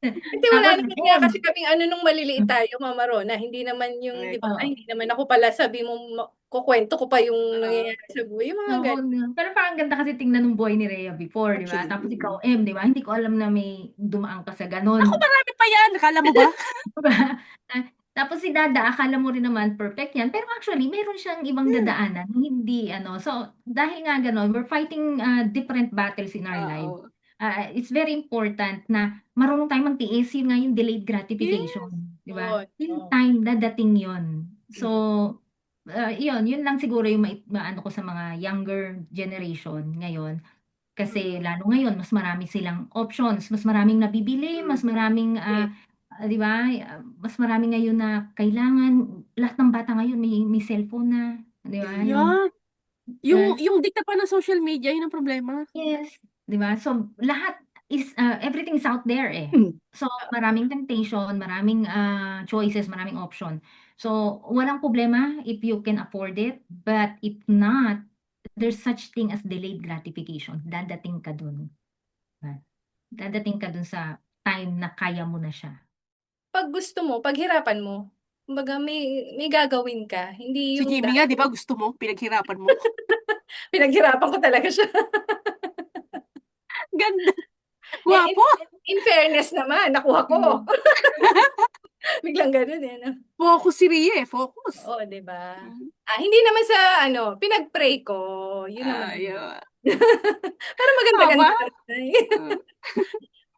Hindi, wala Tapos, naman nga kasi kaming nung maliliit tayo, Mama Rona. Hindi naman yung, di ba, Oo. hindi naman ako pala sabi mo, kukwento ko pa yung nangyayari sa buhay. Yung mga Oo, ganun. pero parang ganda kasi tingnan ng buhay ni Rhea before, di ba? Actually, Tapos ikaw, di ba? Hindi ko alam na may dumaan ka sa ganun. Ako marami pa yan. Akala mo ba? Tapos si Dada, akala mo rin naman perfect yan. Pero actually, meron siyang ibang dadaanan. Hindi, So, dahil nga gano'n, we're fighting different battles in our life. Oo. It's very important na marunong tayong magtiis. Yun nga yung delayed gratification. Di ba? Oo. In time, dadating yun. So, yun lang siguro yung maano ko sa mga younger generation ngayon. Kasi lalo ngayon, mas marami silang options, mas maraming nabibili, mas maraming, di ba, mas marami ngayon na kailangan, lahat ng bata ngayon may cellphone na, di ba? Yeah. Yung dikta pa ng social media, yun ang problema. Yes, di ba? So, lahat, everything is out there eh. Hmm. So, maraming temptation, maraming choices, maraming option. So, walang problema if you can afford it. But if not, there's such thing as delayed gratification. Dadating ka dun. Dadating ka dun sa time na kaya mo na siya. Pag gusto mo, paghirapan mo. Kumbaga may gagawin ka. Hindi Si yung Jimmy nga, di ba gusto mo? Pinaghirapan mo. pinaghirapan ko talaga siya. Ganda. Eh, Gwapo. in fairness naman, nakuha ko. Mm. Biglang ganun eh. No? Focus si Ria, focus. Oo, di ba? Mm. Hindi naman sa pinag-pray ko. Yun naman. Ayun. Pero maganda-ganda. Tama. Mm.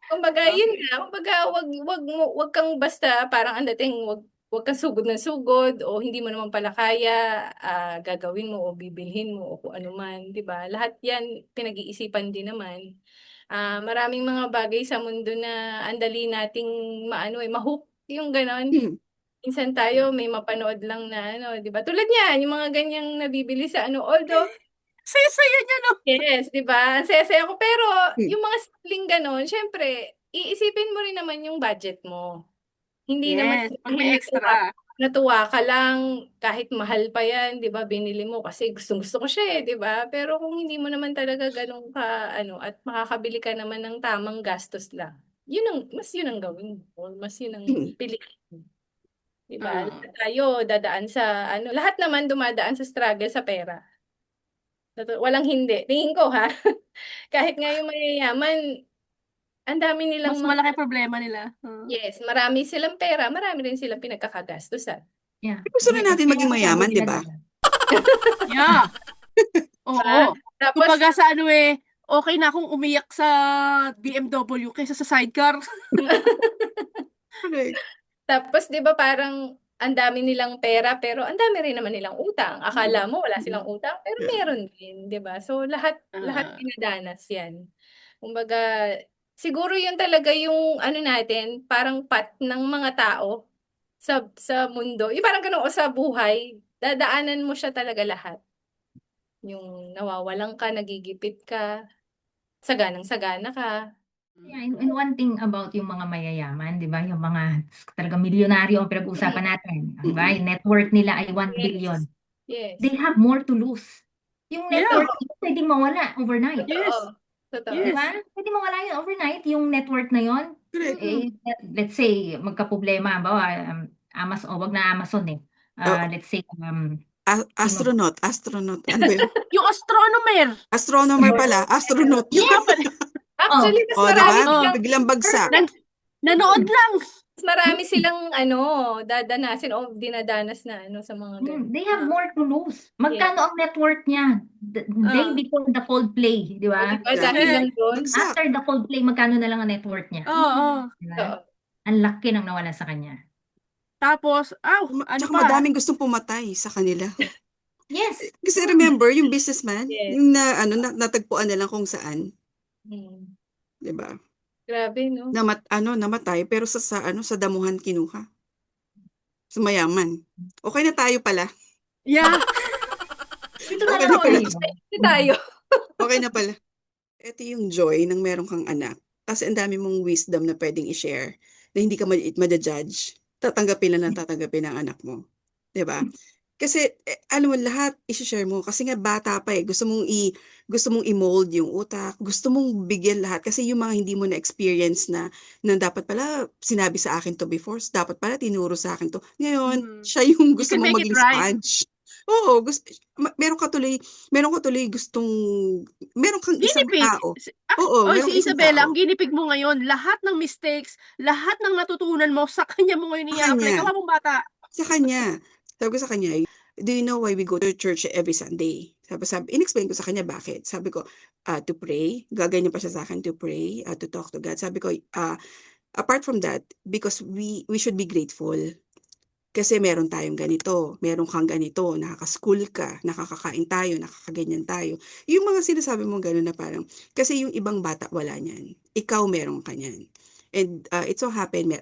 Kumbaga, yun Okay. nga. Kumbaga, wag kang basta parang ang dating wag kang sugod ng sugod o hindi mo naman pala kaya, gagawin mo o bibilhin mo o kung ano man, 'di ba? Lahat 'yan pinag-iisipan din naman. Maraming mga bagay sa mundo na ang dali nating ma-hook, yung gano'n. Hmm. Minsan tayo may mapanood lang na di ba? Tulad niyan, yung mga ganyang nabibili sa although Saya-saya niya, no? yes, 'di ba? Ang saya-saya ko pero Hmm. yung mga simpleng gano'n, syempre iisipin mo rin naman yung budget mo. Hindi naman Yes, pag may dahil extra. natuwa ka lang kahit mahal pa 'yan, 'di ba? Binili mo kasi gustong-gusto ko siya 'di ba? Pero kung hindi mo naman talaga gano'n ka at makakabili ka naman ng tamang gastos lang, yun ang gawin mo, mas yun ang Hmm. piliin mo. 'Di ba? Ah. Lahat tayo dadaan sa lahat naman dumadaan sa struggle sa pera. Walang hindi. Tingin ko ha, kahit nga yung mayayaman, ang dami nilang Mas malaki problema nila. yes, marami silang pera, marami rin silang pinagkakagastusan. Yeah. Gusto rin natin maging Kaya mayaman, sabi di nila ba? dyan. Yeah. Oo. Tapos, Kumbaga sa okay na akong umiyak sa BMW kaysa sa sidecar. Correct. tapos 'di ba parang ang dami nilang pera pero ang dami rin naman nilang utang. Akala mo wala silang utang pero Yeah. meron din, 'di ba? So lahat Ah. dinadanas 'yan. Kumbaga siguro 'yun talaga yung natin, parang path ng mga tao sa mundo. Yung parang gano'n o sa buhay, dadaanan mo siya talaga lahat. Yung nawawalan ka, nagigipit ka, saganang-sagana ka. Yeah, and one thing about yung mga mayayaman, 'di ba? Yung mga talagang milyonaryo ang pinag-uusapan natin, 'di ba? Yung net worth nila ay 1 billion. Yes. They have more to lose. Yung net Yeah. worth pwedeng mawala overnight. Yes. Totoo. Di Yes. ba? Pwede mawala yun overnight, yung net worth na yun. Correct. Let's say, magka-problema, Amazon, wag na Amazon eh. Let's say, Astronaut. Ano ba yun? Yung astronomer. Astronomer pala. Astronaut. Yung kapal. Actually, mas Oh, marami diba? silang Biglang bagsak. Nanood lang. dadanasin o dinadanas na sa mga ganun. They have more to lose. Magkano ang net worth niya? The day before the Coldplay, di ba? Diba? Dahil lang doon. Bagsak. After the Coldplay, magkano na lang ang net worth niya? Oo. Diba? Ang laki ng nawala sa kanya. Tapos, Tsaka madaming gustong pumatay sa kanila. Yes. Kasi remember, yung businessman, Yes. yung natagpuan na lang kung saan. Di ba? Grabe, no? Namatay, pero sa damuhan kinuha. Sa mayaman. Okay na tayo pala. Yeah. Ito na Okay lang na pala. Hindi tayo. Okay na pala. Ito yung joy ng meron kang anak. Kasi ang dami mong wisdom na pwedeng i-share na hindi ka madajudge. Tatanggapin ng anak mo. Di ba? Kasi alam mo lahat i-share mo kasi nga bata pa gusto mong i-mold yung utak, gusto mong bigyan lahat kasi yung mga hindi mo na experience na dapat pala sinabi sa akin to before, dapat pala tinuro sa akin to. Ngayon, siya yung gusto can mong make it maging right. sponge. Oo, meron kang isang Ginipig. tao. Oo, meron si isang Isabella, tao. ang ginipig mo ngayon, lahat ng mistakes, lahat ng natutunan mo, sa kanya mo ngayon Sa i-apply. kanya. Kawa mong bata. Sa kanya. Sabi ko sa kanya, do you know why we go to church every Sunday? In-explain ko sa kanya bakit. Sabi ko, to pray. Gaganyan pa siya sa akin, to pray, to talk to God. Sabi ko, apart from that, because we should be grateful. Kasi meron tayong ganito, meron kang ganito, nakaka-school ka, nakakakain tayo, nakakaganyan tayo. Yung mga sinasabi mo gano'n na parang, kasi yung ibang bata wala niyan. Ikaw meron ka niyan. And it so happened,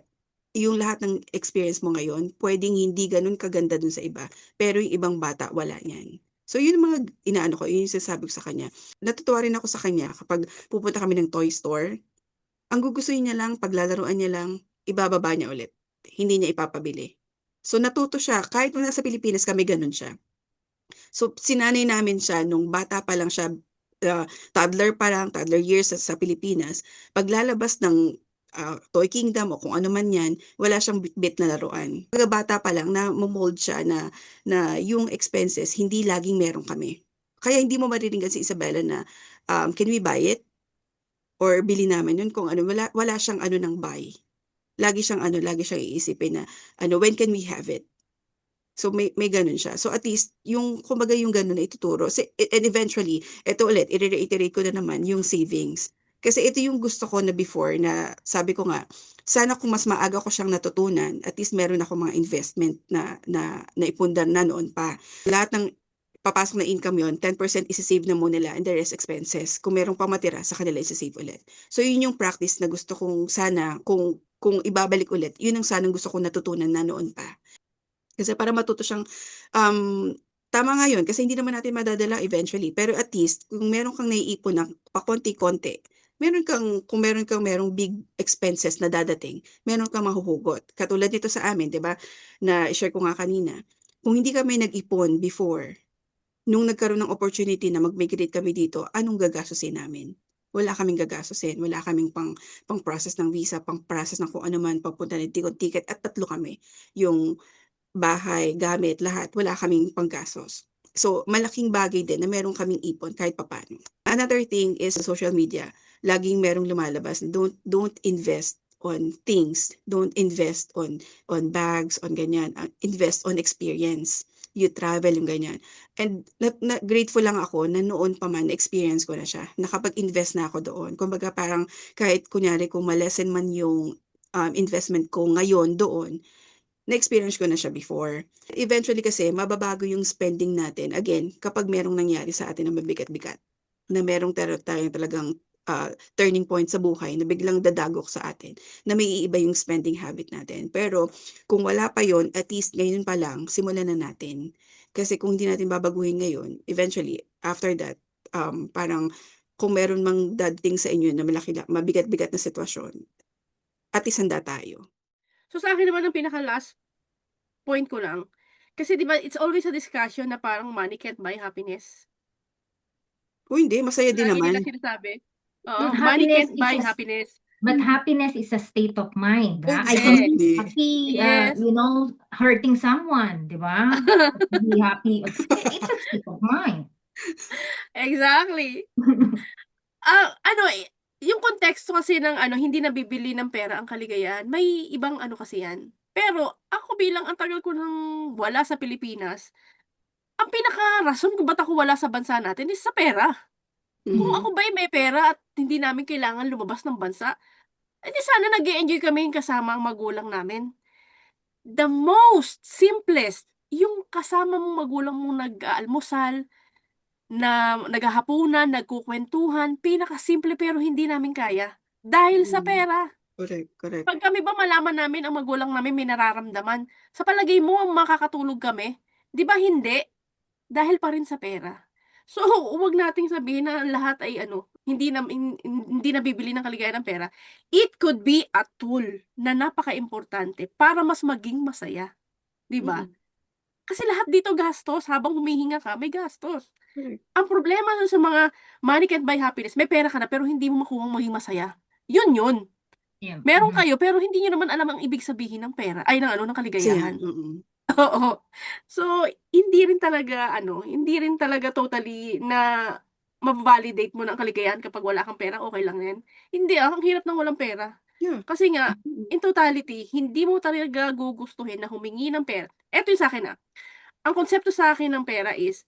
yung lahat ng experience mo ngayon, pwedeng hindi ganun kaganda dun sa iba, pero yung ibang bata, wala niyan. So, yun yung mga yun yung sinasabi ko sa kanya. Natutuwa rin ako sa kanya kapag pupunta kami ng toy store, Ang gugustuhin niya lang, paglalaruan niya lang, ibababa niya ulit. Hindi niya ipapabili. So natuto siya, kahit nung nasa Pilipinas kami ganun siya. So sinanay namin siya nung bata pa lang siya, toddler pa lang, toddler years sa Pilipinas, paglalabas ng Toy Kingdom o kung ano man yan, wala siyang bit na laruan. Bata pa lang na mold siya na yung expenses, hindi laging meron kami. Kaya hindi mo maririnig si Isabella na, can we buy it? Or bili namin yun kung ano, wala siyang ano ng buy. Lagi siyang iisipin na, when can we have it? So may ganun siya. So at least yung kumbaga yung ganun na ituturo. And eventually, ito ulit, i-reiterate ko na naman yung savings. Kasi ito yung gusto ko na before na sabi ko nga, sana kung mas maaga ko siyang natutunan, at least meron ako mga investment na naipundar na noon pa. Lahat ng papasok na income yon, 10% isi-save na muna nila and the rest expenses. Kung merong pang matira, sa kanila isi-save ulit. So yun yung practice na gusto kong sana, kung ibabalik ulit, yun ang sanang gusto kong natutunan na noon pa. Kasi para matuto siyang, tama nga yun, kasi hindi naman natin madadala eventually. Pero at least, kung meron kang naiipon na pakonti-konti, kung merong big expenses na dadating, meron kang mahuhugot. Katulad nito sa amin, di ba, na share ko nga kanina. Kung hindi kami nag-ipon before, nung nagkaroon ng opportunity na mag-migrate kami dito, anong gagastusin namin? Wala kaming gagastusin, wala kaming pang-process ng visa, pang-process ng kung ano man, papunta ng ticket, at 3 kami. Yung bahay, gamit, lahat, wala kaming panggastos. So, malaking bagay din na meron kaming ipon kahit papaano. Another thing is social media. Laging merong lumalabas. Don't invest on things. Don't invest on bags, on ganyan. Invest on experience. You travel, yung ganyan. And grateful lang ako na noon pa man, experience ko na siya. Nakapag-invest na ako doon. Kumbaga parang kahit kunyari kung malesen man yung investment ko ngayon doon, na-experience ko na siya before. Eventually kasi, mababago yung spending natin. Again, kapag merong nangyari sa atin na mabigat-bigat, na merong tayong talagang turning point sa buhay, na biglang dadagok sa atin, na may iiba yung spending habit natin. Pero kung wala pa yon, at least ngayon pa lang, simulan na natin. Kasi kung hindi natin babaguhin ngayon, eventually, after that, parang kung meron mang dadating sa inyo na mabigat-bigat na sitwasyon, at least handa tayo. So sa akin naman ang pinaka-last point ko lang, kasi 'di ba it's always a discussion na parang money can't buy happiness. O hindi, masaya din Lagi naman. nila sinasabi. Oo, But money happiness can't is buy a happiness. But happiness is a state of mind, I can be Exactly. happy, Yes. hurting someone, di ba? Be happy. It's a state of mind. Exactly. Yung konteksto kasi ng hindi nabibili ng pera ang kaligayahan, may ibang kasi yan. Pero ako bilang ang tagal ko nang wala sa Pilipinas, ang pinaka-rason kung ba't ako wala sa bansa natin is sa pera. Kung Mhm. ako ba'y may pera at hindi namin kailangan lumabas ng bansa, edi sana nag-e-enjoy kami kasama ang magulang namin. The most simplest, yung kasama mong magulang mong nag-aalmusal, na naghahapunan, nagkukwentuhan, pinakasimple pero hindi namin kaya. Dahil sa pera. Correct. Pag kami ba malaman namin ang magulang namin may nararamdaman, sa palagay mo makakatulog kami? 'Di ba hindi? Dahil pa rin sa pera. So, huwag nating sabihin na lahat ay hindi nabibili ng kaligayahan ng pera. It could be a tool na napakaimportante para mas maging masaya, 'di ba? Mm. Kasi lahat dito gastos, habang humihinga ka may gastos. Correct. Ang problema dun sa mga money can't buy happiness, may pera ka na pero hindi mo makuhang maging masaya. Yun. Yeah. Meron kayo pero hindi niyo naman alam ang ibig sabihin ng pera, ay ng Saya. kaligayahan. Oo. So, hindi rin talaga totally na ma-validate mo ng kaligayahan kapag wala kang pera, okay lang yan. Hindi ang hirap ng walang pera. Yeah. Kasi nga, Mm. in totality, hindi mo talaga gugustuhin na humingi ng pera. Eto yung sa'kin ang konsepto sa akin ng pera is,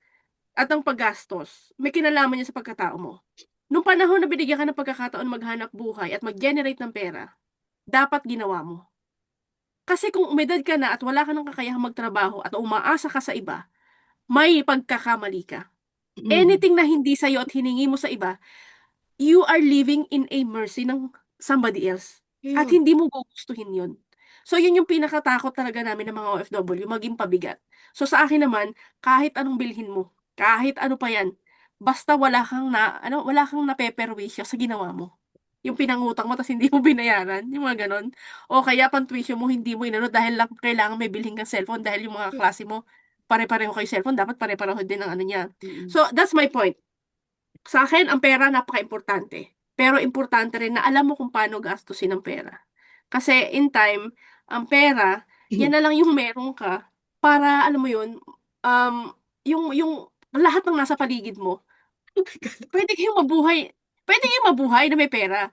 at ang paggastos, may kinalaman niya sa pagkatao mo. Nung panahon na binigyan ka ng pagkakataon maghanap buhay at mag-generate ng pera, dapat ginawa mo. Kasi kung umedad ka na at wala ka ng kakayahang magtrabaho at umaasa ka sa iba, may pagkakamali ka. Anything na hindi sa'yo at hiningi mo sa iba, you are living in a mercy ng somebody else. At Yeah. hindi mo gugustuhin yun. So, yun yung pinakatakot talaga namin ng mga OFW, maging pabigat. So, sa akin naman, kahit anong bilhin mo, kahit ano pa yan, basta wala kang napeperwisyo sa ginawa mo. yung pinangutang mo tapos hindi mo binayaran, yung mga ganon. O kaya pang-tuition mo hindi mo inano dahil lang kailangan may bilhin kang cellphone dahil yung mga klase mo pare-pareho kayo cellphone, dapat pare-pareho din ang ano niya. Mm. So, that's my point. Sa akin, ang pera napaka-importante. Pero importante rin na alam mo kung paano gastusin ang pera. Kasi in time, ang pera, yan na lang yung meron ka para, alam mo yun, yung lahat ng nasa paligid mo, pwede kayong mabuhay na may pera.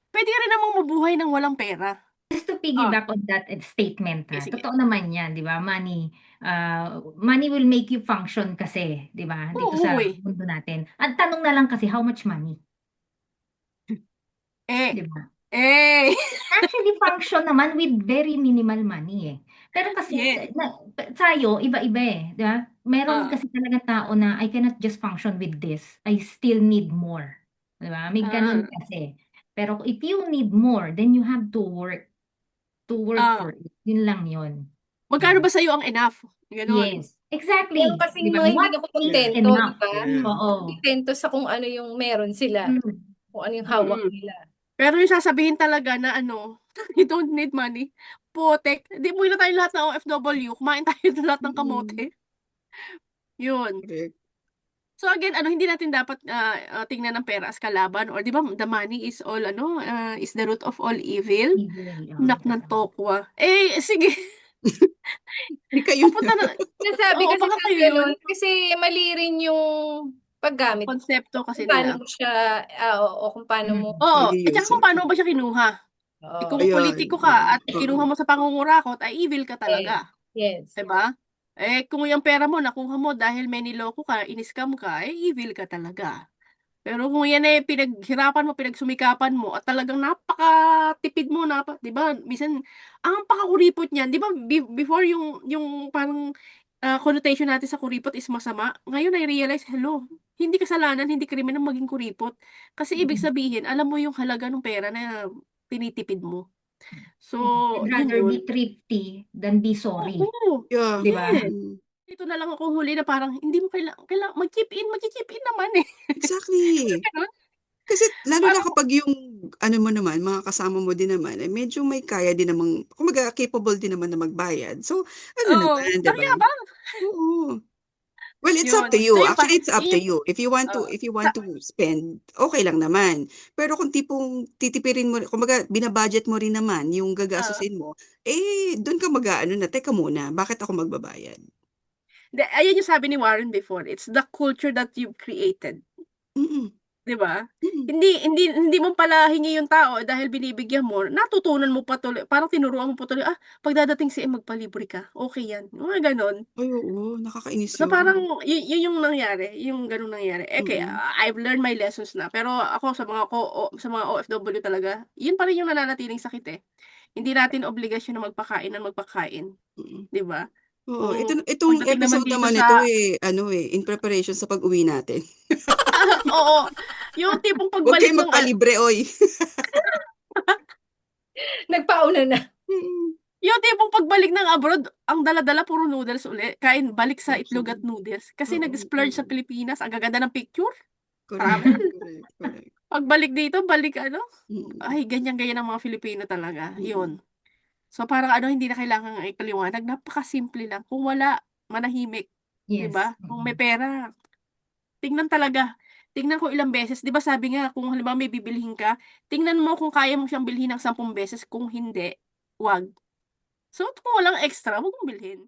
Pwede rin namang mabuhay ng walang pera. Just to Ah, piggyback on that statement sige, ha, sige. totoo naman yan, di ba? Money will make you function kasi, di ba? Dito Oo sa eh. mundo natin. Ang tanong na lang kasi, how much money? Eh, Di ba? eh, Actually, function naman with very minimal money eh. Pero kasi yes. tayo, iba-iba eh. Di ba? Meron Ah, kasi talaga tao na I cannot just function with this. I still need more. Di ba? May ganun ah, kasi. Pero if you need more, then you have to work ah. for it. Yun lang yun. Magkano Diba? ba sa'yo ang enough? Ganon. Yes. Meron Exactly. kasing Diba? mga hindi What naman is Yeah. kontento, di enough? ba? Yeah. Oo. Kontento sa kung ano yung meron sila, Mm. kung ano yung hawak Mm. nila. Pero yung sasabihin talaga na ano, you don't need money. Putek. Di mo na tayo lahat ng OFW. Kumain tayo ng lahat ng Mm. kamote. Yun. Correct. So again, hindi natin dapat tingnan ng pera as kalaban or di ba the money is all is the root of all evil. Evil. Nak ng tokwa. Eh sige, Hindi kayo papunta na. Sinasabi Oo, kasi baka ng kayo yun. ganun, kasi mali rin yung paggamit Konsepto kasi kung paano nila. mo siya, o kung paano mo, Oo, at mag-use. saka kung paano ba siya kinuha. oo. Kung Ayun. politiko ka at Oo. kinuha mo sa pangungurakot, ay evil ka talaga. Yes. Diba? Eh, kung yung pera mo, nakuha mo dahil may niloko ka, in-scam ka, eh, evil ka talaga. Pero kung yan eh, pinaghirapan mo, pinagsumikapan mo, at talagang napakatipid mo, di ba? Minsan, ang pakakuripot niyan, di ba, before yung parang connotation natin sa kuripot is masama, ngayon I realize, hello, hindi kasalanan, hindi krimen ang maging kuripot. Kasi ibig sabihin, alam mo yung halaga ng pera na tinitipid mo. So, I'd yun rather yun. be thrifty than be sorry. Oo. Yeah. Diba? Yes. Mm. Dito na lang ako huli na parang hindi mo kailangan mag-chip in naman eh. Exactly. Ganun. Kasi lalo na Parang, kapag yung ano mo naman, mga kasama mo din naman, eh, medyo may kaya din namang, kumbaga capable din naman na magbayad. So, ano naman, di ba? pakiyabang. Oo. Well, it's up Yun. to you. So, yun pa. Actually, it's up to Yun, you. If you want to spend, okay lang naman. Pero kung tipong titipirin mo, kumbaga binabudget mo rin naman yung gagastusin mo, eh doon ka mag-aano na, teka muna, bakit ako magbabayad? ayun yung sabi ni Warren before, it's the culture that you've created. Mm. 'Di ba? Mm. Hindi mo pala hingi yung tao dahil binibigyan mo, natutunan mo pa tuloy, parang tinuruan mo pa tuloy, pagdadating si magpalibre ka, okay yan. Mga ganon. Ay, oo, nakakainis So yun. parang yun yung nangyari, yung ganung nangyari. Okay, Mm. I've learned my lessons na. Pero ako sa mga OFW talaga, yun pa rin yung nananatiling sakit eh. Hindi natin obligasyon na magpakain, Mm. 'di ba? Oo, Kung itong pagdating naman episode dito naman ito sa in preparation sa pag-uwi natin. oo, yung tipong Huwag pagbalik kayong ng magpalibre, oy. Nagpauna na. Mm. yung tipong pagbalik ng abroad, ang dala-dala puro noodles uli. Kain balik sa itlog at noodles. Kasi Oo, nag-splurge sa oo. Pilipinas. Ang gaganda ng picture. Correct, Travel. correct. Pagbalik dito, balik Mm. ay, ganyan-ganyan ang mga Filipino talaga. Mm. Yun. So, parang hindi na kailangan ipaliwanag. Napakasimple lang. Kung wala, manahimik. Di Yes. ba? Kung may pera, tingnan talaga. Tingnan ko ilang beses. Di ba sabi nga, kung halimbawa may bibilhin ka, tingnan mo kung kaya mo siyang bilhin ng 10 beses. Kung hindi, wag. So, kung walang extra, wag mong bilhin.